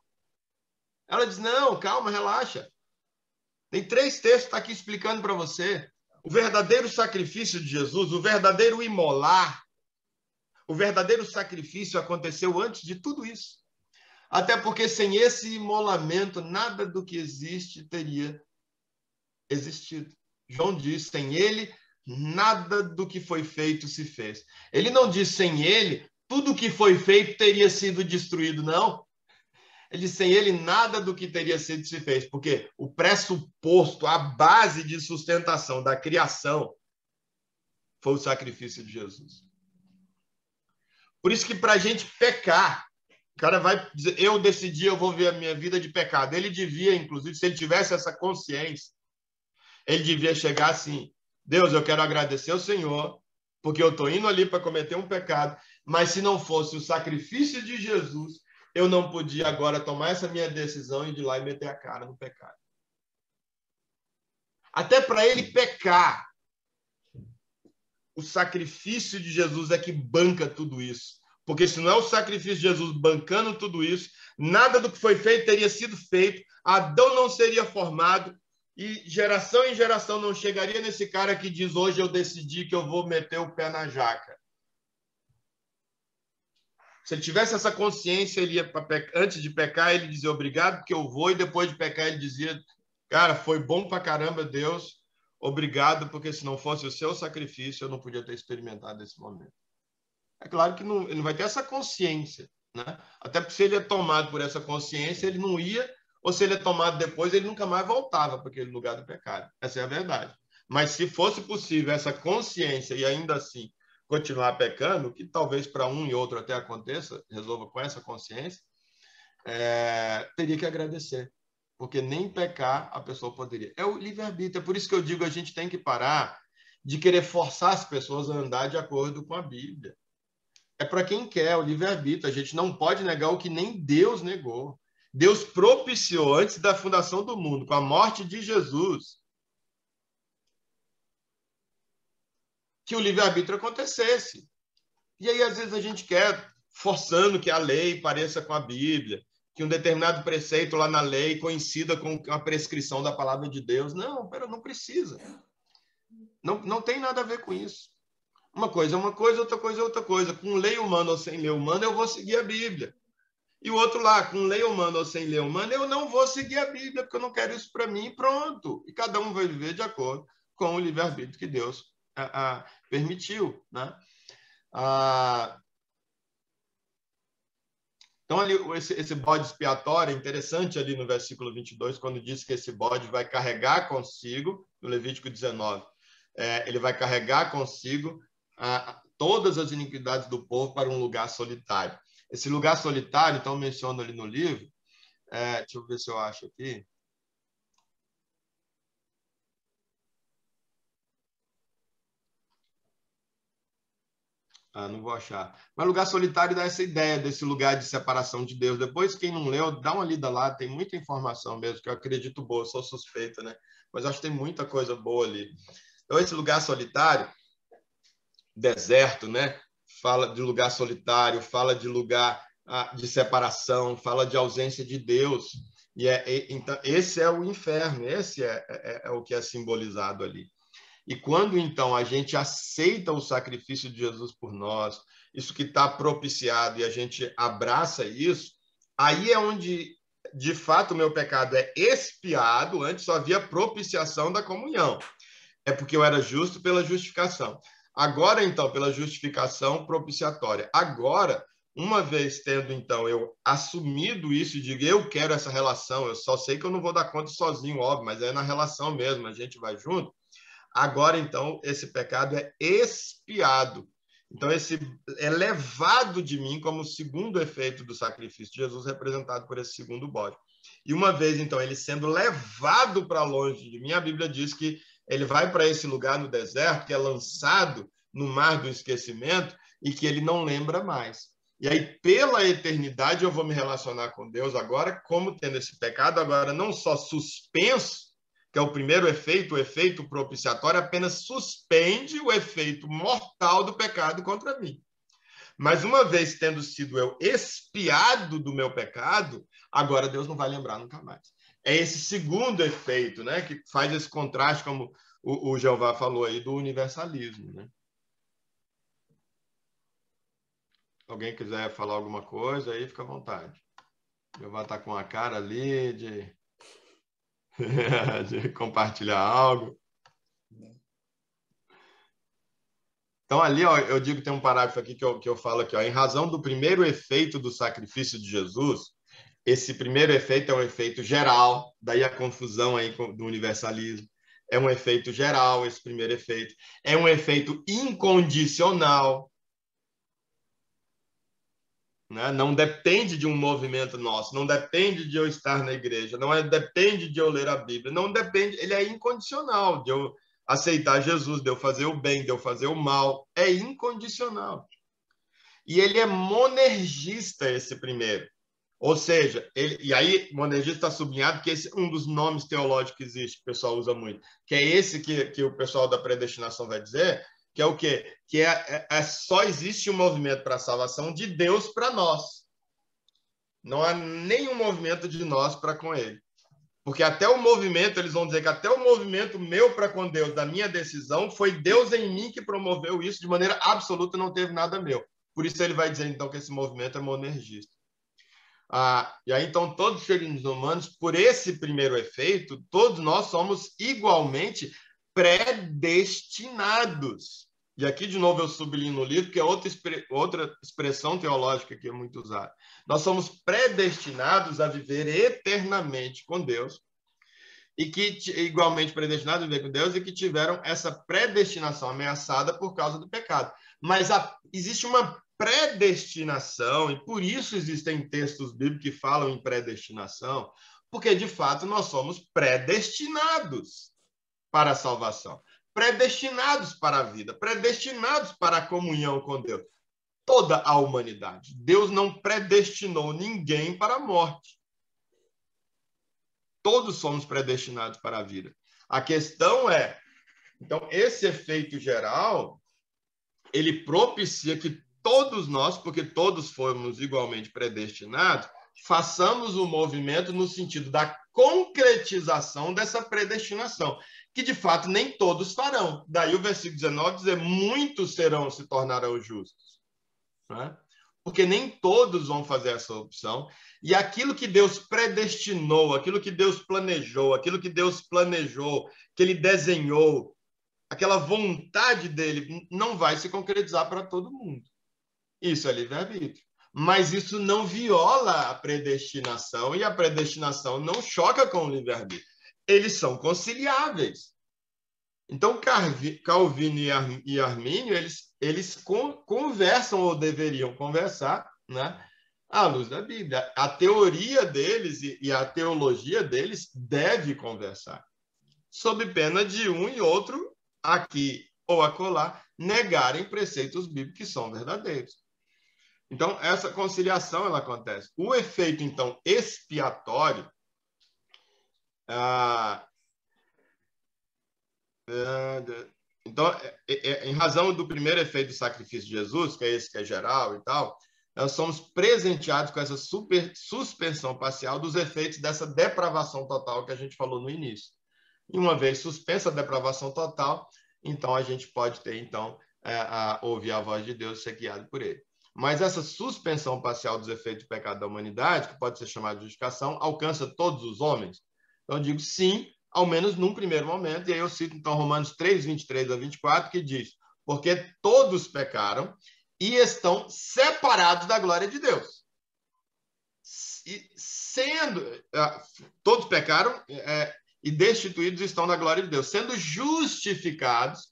Speaker 1: Ela diz: não, calma, relaxa. Tem 3 textos que está aqui explicando para você. O verdadeiro sacrifício de Jesus, o verdadeiro imolar, o verdadeiro sacrifício aconteceu antes de tudo isso. Até porque sem esse imolamento, nada do que existe teria existido. João diz: sem ele, nada do que foi feito se fez. Ele não diz: sem ele, tudo que foi feito teria sido destruído, não. Ele diz: sem ele, nada do que teria sido se fez. Porque o pressuposto, a base de sustentação da criação foi o sacrifício de Jesus. Por isso que para a gente pecar, o cara vai dizer: eu decidi, eu vou ver a minha vida de pecado. Ele devia, inclusive, se ele tivesse essa consciência, ele devia chegar assim: Deus, eu quero agradecer ao Senhor, porque eu estou indo ali para cometer um pecado, mas se não fosse o sacrifício de Jesus, eu não podia agora tomar essa minha decisão e ir lá e meter a cara no pecado. Até para ele pecar, o sacrifício de Jesus é que banca tudo isso. Porque se não é o sacrifício de Jesus bancando tudo isso, nada do que foi feito teria sido feito, Adão não seria formado, e geração em geração não chegaria nesse cara que diz: hoje eu decidi que eu vou meter o pé na jaca. Se ele tivesse essa consciência, ele ia antes de pecar, ele dizia obrigado porque eu vou, e depois de pecar ele dizia: cara, foi bom pra caramba, Deus, obrigado, porque se não fosse o seu sacrifício, eu não podia ter experimentado esse momento. É claro que ele não vai ter essa consciência, né? Até porque se ele é tomado por essa consciência, ele não ia, ou se ele é tomado depois, ele nunca mais voltava para aquele lugar do pecado. Essa é a verdade. Mas se fosse possível essa consciência e ainda assim continuar pecando, que talvez para um e outro até aconteça, resolva com essa consciência, teria que agradecer. Porque nem pecar a pessoa poderia. É o livre-arbítrio. É por isso que eu digo: a gente tem que parar de querer forçar as pessoas a andar de acordo com a Bíblia. É para quem quer, o livre-arbítrio. A gente não pode negar o que nem Deus negou. Deus propiciou antes da fundação do mundo, com a morte de Jesus, que o livre-arbítrio acontecesse. E aí, às vezes, a gente quer, forçando que a lei pareça com a Bíblia, que um determinado preceito lá na lei coincida com a prescrição da palavra de Deus. Não, não precisa. Não tem nada a ver com isso. Uma coisa é uma coisa, outra coisa é outra coisa. Com lei humana ou sem lei humana, eu vou seguir a Bíblia. E o outro lá, com lei humana ou sem lei humana, eu não vou seguir a Bíblia, porque eu não quero isso para mim e pronto. E cada um vai viver de acordo com o livre-arbítrio que Deus permitiu, né? Então, ali, esse bode expiatório é interessante ali no versículo 22, quando diz que esse bode vai carregar consigo, no Levítico 19, ele vai carregar consigo todas as iniquidades do povo para um lugar solitário. Esse lugar solitário, então, menciona ali no livro, deixa eu ver se eu acho aqui. Não vou achar. Mas lugar solitário dá essa ideia desse lugar de separação de Deus. Depois, quem não leu, dá uma lida lá, tem muita informação mesmo, que eu acredito boa, sou suspeita, né? Mas acho que tem muita coisa boa ali. Então, esse lugar solitário, deserto, né? Fala de lugar solitário, fala de lugar de separação, fala de ausência de Deus. Então, esse é o inferno, esse é o que é simbolizado ali. E quando, então, a gente aceita o sacrifício de Jesus por nós, isso que está propiciado, e a gente abraça isso, aí é onde, de fato, o meu pecado é expiado. Antes só havia propiciação da comunhão. É porque eu era justo pela justificação. Agora, então, pela justificação propiciatória. Agora, uma vez tendo, então, eu assumido isso e digo, eu quero essa relação, eu só sei que eu não vou dar conta sozinho, óbvio, mas é na relação mesmo, a gente vai junto. Agora, então, esse pecado é expiado. Então, esse é levado de mim como segundo efeito do sacrifício de Jesus, representado por esse segundo bode. E uma vez, então, ele sendo levado para longe de mim, a Bíblia diz que ele vai para esse lugar no deserto, que é lançado no mar do esquecimento e que ele não lembra mais. E aí, pela eternidade, eu vou me relacionar com Deus agora, como tendo esse pecado, agora não só suspenso, que é o primeiro efeito, o efeito propiciatório, apenas suspende o efeito mortal do pecado contra mim. Mas uma vez tendo sido eu expiado do meu pecado, agora Deus não vai lembrar nunca mais. É esse segundo efeito, né, que faz esse contraste, como o Jeová falou aí, do universalismo, né? Alguém quiser falar alguma coisa, aí fica à vontade. Jeová está com a cara ali de de compartilhar algo. Então, ali, ó, eu digo que tem um parágrafo aqui que eu falo aqui, ó, em razão do primeiro efeito do sacrifício de Jesus, esse primeiro efeito é um efeito geral, daí a confusão aí do universalismo. É um efeito geral, esse primeiro efeito. É um efeito incondicional. Né? Não depende de um movimento nosso, não depende de eu estar na igreja, depende de eu ler a Bíblia, não depende, ele é incondicional, de eu aceitar Jesus, de eu fazer o bem, de eu fazer o mal, é incondicional. E ele é monergista, esse primeiro. Ou seja, e aí monergista está sublinhado que esse é um dos nomes teológicos que existe, que o pessoal usa muito, que é esse que o pessoal da predestinação vai dizer, que é o quê? Que só existe um movimento para a salvação de Deus para nós. Não há nenhum movimento de nós para com ele. Porque até o movimento, eles vão dizer que até o movimento meu para com Deus, da minha decisão, foi Deus em mim que promoveu isso de maneira absoluta, não teve nada meu. Por isso ele vai dizer, então, que esse movimento é monergista. E aí, então, todos os seres humanos, por esse primeiro efeito, todos nós somos igualmente predestinados. E aqui, de novo, eu sublinho no livro, que é outra expressão teológica que é muito usada. Nós somos predestinados a viver eternamente com Deus, e que, igualmente predestinados a viver com Deus, e que tiveram essa predestinação ameaçada por causa do pecado. Mas existe uma predestinação, e por isso existem textos bíblicos que falam em predestinação, porque, de fato, nós somos predestinados para a salvação, predestinados para a vida, predestinados para a comunhão com Deus. Toda a humanidade. Deus não predestinou ninguém para a morte. Todos somos predestinados para a vida. A questão é, então, esse efeito geral, ele propicia que todos nós, porque todos fomos igualmente predestinados, façamos o movimento no sentido da concretização dessa predestinação, que de fato nem todos farão. Daí o versículo 19 dizer: muitos se tornarão justos, né? Porque nem todos vão fazer essa opção, e aquilo que Deus predestinou, aquilo que Deus planejou, que ele desenhou, aquela vontade dele não vai se concretizar para todo mundo. Isso é livre-arbítrio. Mas isso não viola a predestinação, e a predestinação não choca com o livre-arbítrio. Eles são conciliáveis. Então, Calvino e Armínio, eles conversam, ou deveriam conversar, né, à luz da Bíblia. A teoria deles e a teologia deles deve conversar, sob pena de um e outro, aqui ou acolá, negarem preceitos bíblicos que são verdadeiros. Então, essa conciliação ela acontece. O efeito, então, expiatório, então, em razão do primeiro efeito do sacrifício de Jesus, que é esse que é geral e tal, nós somos presenteados com essa suspensão parcial dos efeitos dessa depravação total que a gente falou no início. E uma vez suspensa a depravação total, então a gente pode ter, então, ouvir a voz de Deus e ser guiado por ele. Mas essa suspensão parcial dos efeitos do pecado da humanidade, que pode ser chamada de justificação, alcança todos os homens? Então, eu digo sim, ao menos num primeiro momento, e aí eu cito, então, Romanos 3, 23 a 24, que diz: porque todos pecaram e estão separados da glória de Deus. E todos pecaram e destituídos estão da glória de Deus, sendo justificados,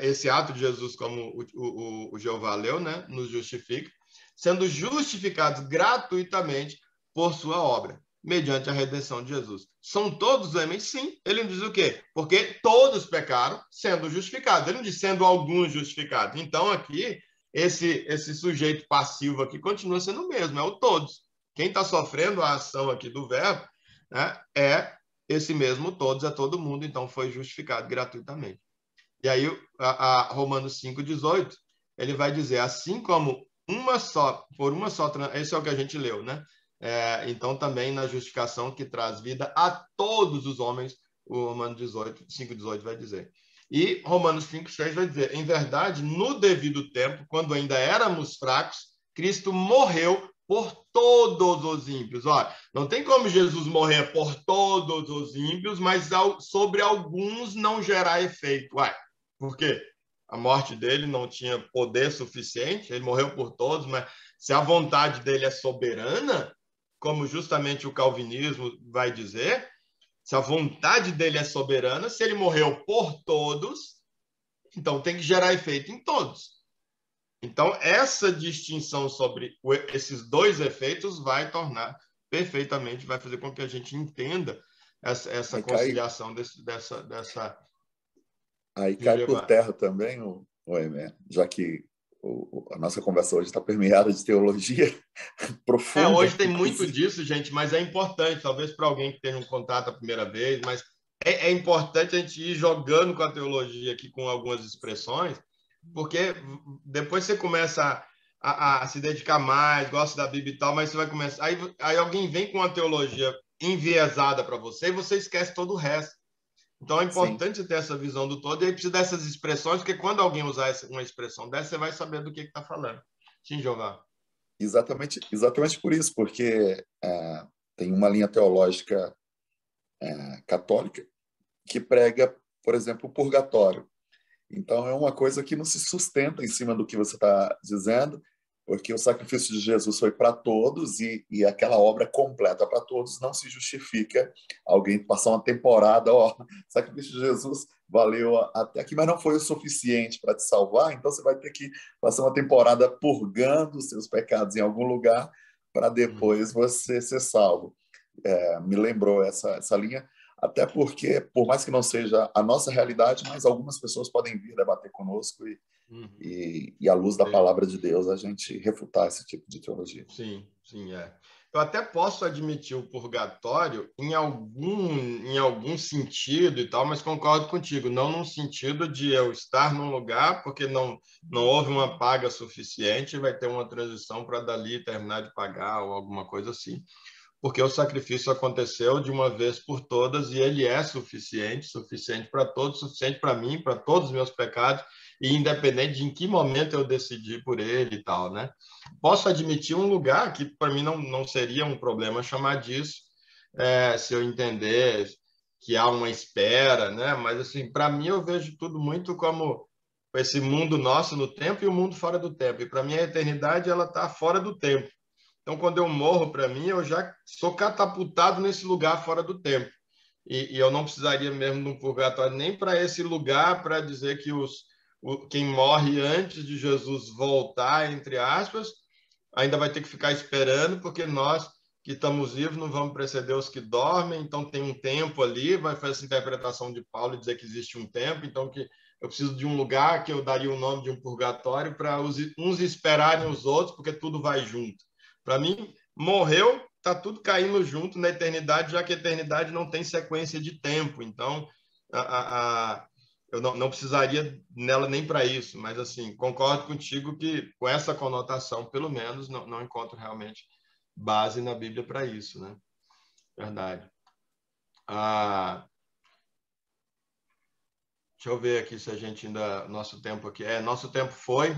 Speaker 1: esse ato de Jesus, como o Jeová leu, né, nos justifica, sendo justificados gratuitamente por sua obra, mediante a redenção de Jesus. São todos homens? Sim. Ele não diz o quê? Porque todos pecaram, sendo justificados. Ele não diz sendo alguns justificados. Então, aqui, esse sujeito passivo aqui continua sendo o mesmo, é o todos. Quem está sofrendo a ação aqui do verbo, né, é esse mesmo todos, é todo mundo, então foi justificado gratuitamente. E aí, Romanos 5,18, ele vai dizer: assim como por uma só, esse é o que a gente leu, né? Então, também na justificação que traz vida a todos os homens, o Romanos 5,18 vai dizer. E Romanos 5,6 vai dizer: em verdade, no devido tempo, quando ainda éramos fracos, Cristo morreu por todos os ímpios. Olha, não tem como Jesus morrer por todos os ímpios, mas sobre alguns não gerar efeito. Ué, por quê? A morte dele não tinha poder suficiente, ele morreu por todos, mas se a vontade dele é soberana, como justamente o calvinismo vai dizer, se a vontade dele é soberana, se ele morreu por todos, então tem que gerar efeito em todos. Então, essa distinção sobre esses dois efeitos vai tornar perfeitamente, vai fazer com que a gente entenda essa conciliação dessa
Speaker 2: Aí cai por terra também, já que a nossa conversa hoje está permeada de teologia profunda.
Speaker 1: Hoje tem muito disso, gente, mas é importante, talvez para alguém que tenha um contato a primeira vez, mas é importante a gente ir jogando com a teologia aqui com algumas expressões, porque depois você começa a se dedicar mais, gosta da Bíblia e tal, mas você vai começar. Aí alguém vem com uma teologia enviesada para você e você esquece todo o resto. Então é importante ter essa visão do todo, e aí precisa dessas expressões, porque quando alguém usar uma expressão dessa, você vai saber do que está falando. Sim, Jeová.
Speaker 2: Exatamente por isso, porque tem uma linha teológica católica que prega, por exemplo, o purgatório. Então, é uma coisa que não se sustenta em cima do que você está dizendo, porque o sacrifício de Jesus foi para todos e aquela obra completa para todos não se justifica alguém passar uma temporada, o sacrifício de Jesus valeu até aqui, mas não foi o suficiente para te salvar, então você vai ter que passar uma temporada purgando os seus pecados em algum lugar para depois você ser salvo. Me lembrou essa linha, até porque, por mais que não seja a nossa realidade, mas algumas pessoas podem vir debater conosco e à luz da palavra de Deus, a gente refutar esse tipo de teologia.
Speaker 1: Sim, eu até posso admitir o purgatório em algum sentido e tal, mas concordo contigo, não num sentido de eu estar num lugar porque não houve uma paga suficiente e vai ter uma transição para dali terminar de pagar ou alguma coisa assim. Porque o sacrifício aconteceu de uma vez por todas e ele é suficiente para todos, suficiente para mim, para todos os meus pecados, e independente de em que momento eu decidi por ele e tal, né? Posso admitir um lugar que para mim não seria um problema chamar disso, se eu entender que há uma espera, né? Mas assim, para mim eu vejo tudo muito como esse mundo nosso no tempo e o mundo fora do tempo. E para mim a eternidade ela está fora do tempo. Então, quando eu morro, para mim, eu já sou catapultado nesse lugar fora do tempo. E eu não precisaria mesmo de um purgatório nem para esse lugar para dizer que quem morre antes de Jesus voltar, entre aspas, ainda vai ter que ficar esperando, porque nós que estamos vivos não vamos preceder os que dormem, então tem um tempo ali, vai fazer essa interpretação de Paulo e dizer que existe um tempo, então que eu preciso de um lugar que eu daria o nome de um purgatório para uns esperarem os outros, porque tudo vai junto. Para mim, morreu, está tudo caindo junto na eternidade, já que a eternidade não tem sequência de tempo. Então, eu não precisaria nela nem para isso. Mas, assim, concordo contigo que com essa conotação, pelo menos, não encontro realmente base na Bíblia para isso, né? Verdade. Deixa eu ver aqui se a gente ainda... Nosso tempo aqui... nosso tempo foi.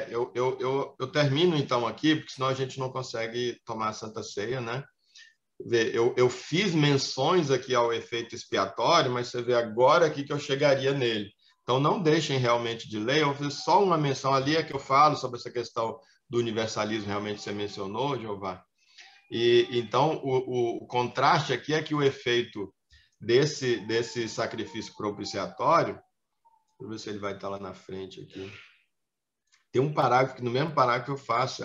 Speaker 1: Eu termino, então, aqui, porque senão a gente não consegue tomar a Santa Ceia, né? Eu fiz menções aqui ao efeito expiatório, mas você vê agora aqui que eu chegaria nele. Então, não deixem realmente de ler. Eu fiz só uma menção ali, é que eu falo sobre essa questão do universalismo, realmente você mencionou, Jeová. E, então, o contraste aqui é que o efeito desse sacrifício propiciatório, deixa eu ver se ele vai estar lá na frente aqui. Tem um parágrafo, que no mesmo parágrafo eu faço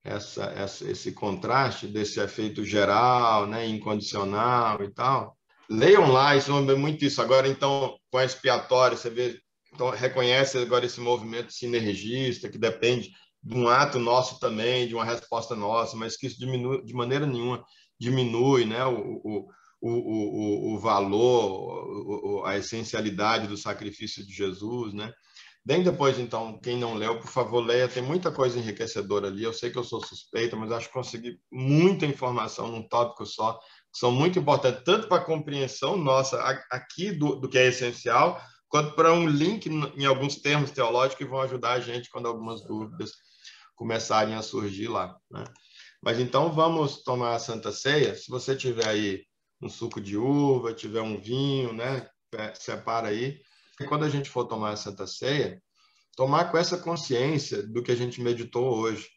Speaker 1: esse contraste desse efeito geral, né, incondicional e tal. Leiam lá, isso é muito isso. Agora, então, com a expiatória, você vê, então, reconhece agora esse movimento sinergista, que depende de um ato nosso também, de uma resposta nossa, mas que isso de maneira nenhuma diminui, né, o valor, a essencialidade do sacrifício de Jesus, né? Bem depois, então, quem não leu, por favor, leia. Tem muita coisa enriquecedora ali. Eu sei que eu sou suspeita, mas acho que consegui muita informação num tópico só, que são muito importantes, tanto para a compreensão nossa aqui do que é essencial, quanto para um link em alguns termos teológicos que vão ajudar a gente quando algumas dúvidas começarem a surgir lá, né? Mas então vamos tomar a Santa Ceia. Se você tiver aí um suco de uva, tiver um vinho, né? Separa aí. E quando a gente for tomar a Santa Ceia, tomar com essa consciência do que a gente meditou hoje,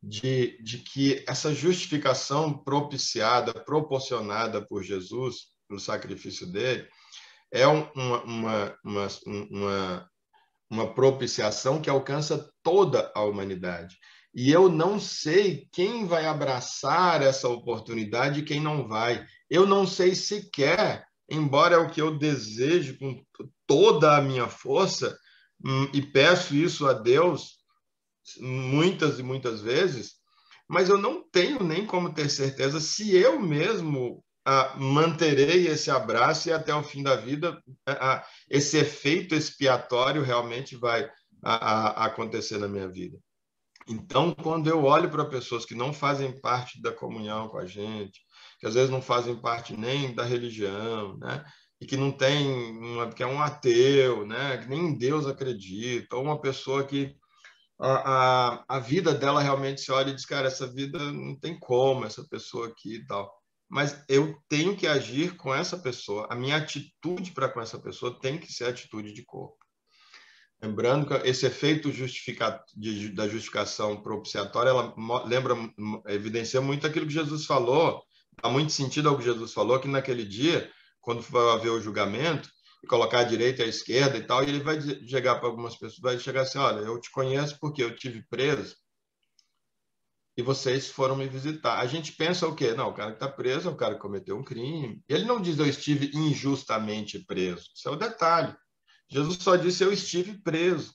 Speaker 1: de que essa justificação propiciada, proporcionada por Jesus, no sacrifício dele, é uma propiciação que alcança toda a humanidade. E eu não sei quem vai abraçar essa oportunidade e quem não vai. Eu não sei sequer, embora é o que eu desejo com toda a minha força, e peço isso a Deus muitas e muitas vezes, mas eu não tenho nem como ter certeza se eu mesmo manterei esse abraço e até o fim da vida esse efeito expiatório realmente vai acontecer na minha vida. Então, quando eu olho para pessoas que não fazem parte da comunhão com a gente, que às vezes não fazem parte nem da religião, né? E que não tem que é um ateu, né? Que nem em Deus acredita, ou uma pessoa que a vida dela realmente se olha e diz, cara, essa vida não tem como, essa pessoa aqui e tal. Mas eu tenho que agir com essa pessoa. A minha atitude para com essa pessoa tem que ser atitude de corpo. Lembrando que esse efeito da justificação propiciatória, ela evidencia muito aquilo que Jesus falou, dá muito sentido ao que Jesus falou, que naquele dia, quando for haver o julgamento, e colocar a direita e a esquerda e tal, e ele vai chegar para algumas pessoas, vai chegar assim, olha, eu te conheço porque eu tive preso e vocês foram me visitar. A gente pensa o quê? Não, o cara que está preso é o cara que cometeu um crime. Ele não diz eu estive injustamente preso. Isso é o detalhe. Jesus só disse eu estive preso.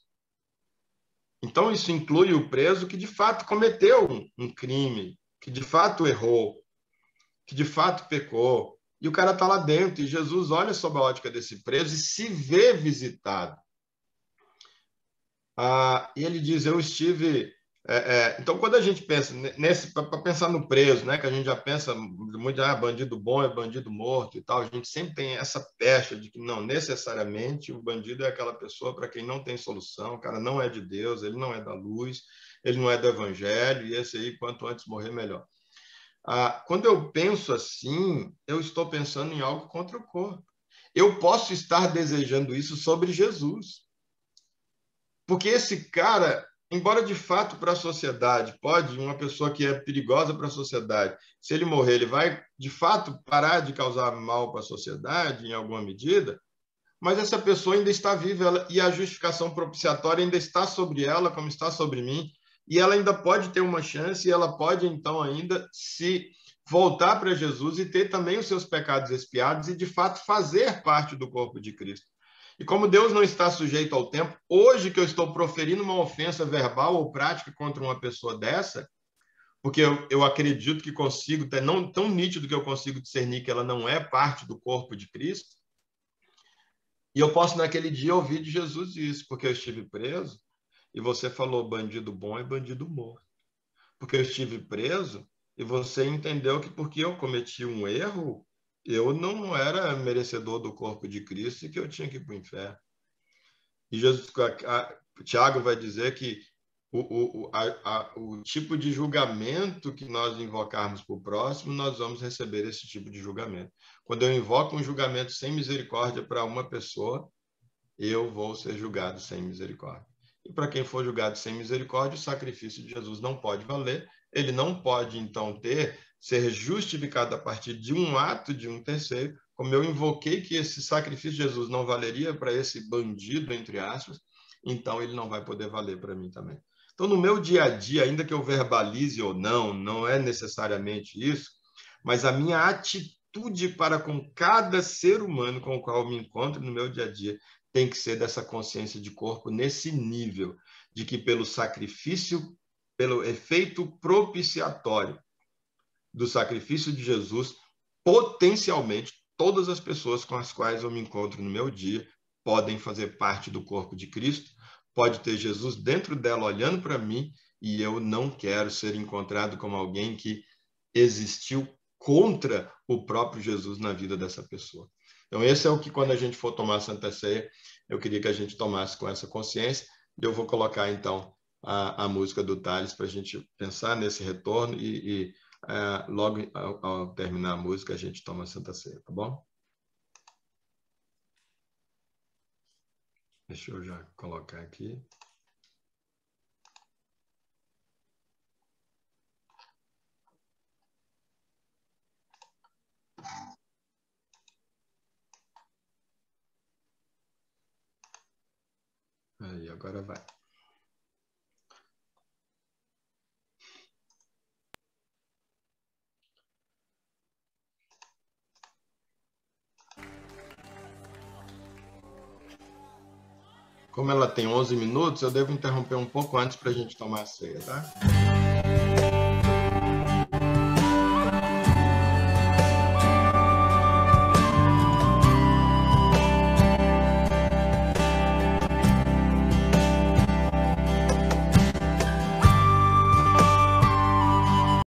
Speaker 1: Então, isso inclui o preso que, de fato, cometeu um crime, que de fato errou, que de fato pecou, e o cara está lá dentro, e Jesus olha sob a ótica desse preso e se vê visitado. E ele diz, eu estive... então, quando a gente pensa para pensar no preso, né, que a gente já pensa muito, bandido bom é bandido morto e tal, a gente sempre tem essa pecha de que não necessariamente o bandido é aquela pessoa para quem não tem solução, o cara não é de Deus, ele não é da luz, ele não é do evangelho, e esse aí, quanto antes morrer, melhor. Quando eu penso assim, eu estou pensando em algo contra o corpo. Eu posso estar desejando isso sobre Jesus. Porque esse cara, embora de fato para a sociedade, uma pessoa que é perigosa para a sociedade, se ele morrer, ele vai de fato parar de causar mal para a sociedade em alguma medida, mas essa pessoa ainda está viva e a justificação propiciatória ainda está sobre ela, como está sobre mim, e ela ainda pode ter uma chance, e ela pode então ainda se voltar para Jesus e ter também os seus pecados expiados e de fato fazer parte do corpo de Cristo. E como Deus não está sujeito ao tempo, hoje que eu estou proferindo uma ofensa verbal ou prática contra uma pessoa dessa, porque eu acredito que consigo, não tão nítido que eu consigo discernir que ela não é parte do corpo de Cristo, e eu posso naquele dia ouvir de Jesus isso, porque eu estive preso, e você falou bandido bom é bandido morto. Porque eu estive preso, e você entendeu que porque eu cometi um erro, eu não era merecedor do corpo de Cristo e que eu tinha que ir para o inferno. E Jesus, Tiago vai dizer que o tipo de julgamento que nós invocarmos para o próximo, nós vamos receber esse tipo de julgamento. Quando eu invoco um julgamento sem misericórdia para uma pessoa, eu vou ser julgado sem misericórdia. E para quem for julgado sem misericórdia, o sacrifício de Jesus não pode valer, ele não pode, então, ser justificado a partir de um ato de um terceiro, como eu invoquei que esse sacrifício de Jesus não valeria para esse bandido, entre aspas, então ele não vai poder valer para mim também. Então, no meu dia a dia, ainda que eu verbalize ou não é necessariamente isso, mas a minha atitude para com cada ser humano com o qual eu me encontro no meu dia a dia tem que ser dessa consciência de corpo nesse nível, de que pelo sacrifício, pelo efeito propiciatório do sacrifício de Jesus, potencialmente todas as pessoas com as quais eu me encontro no meu dia podem fazer parte do corpo de Cristo, pode ter Jesus dentro dela olhando para mim, e eu não quero ser encontrado como alguém que existiu contra o próprio Jesus na vida dessa pessoa. Então, esse é o que, quando a gente for tomar a Santa Ceia, eu queria que a gente tomasse com essa consciência. Eu vou colocar, então, a música do Thales para a gente pensar nesse retorno e logo ao terminar a música, a gente toma a Santa Ceia, tá bom? Deixa eu já colocar aqui. Aí, agora vai. Como ela tem 11 minutos, eu devo interromper um pouco antes para a gente tomar a ceia, tá?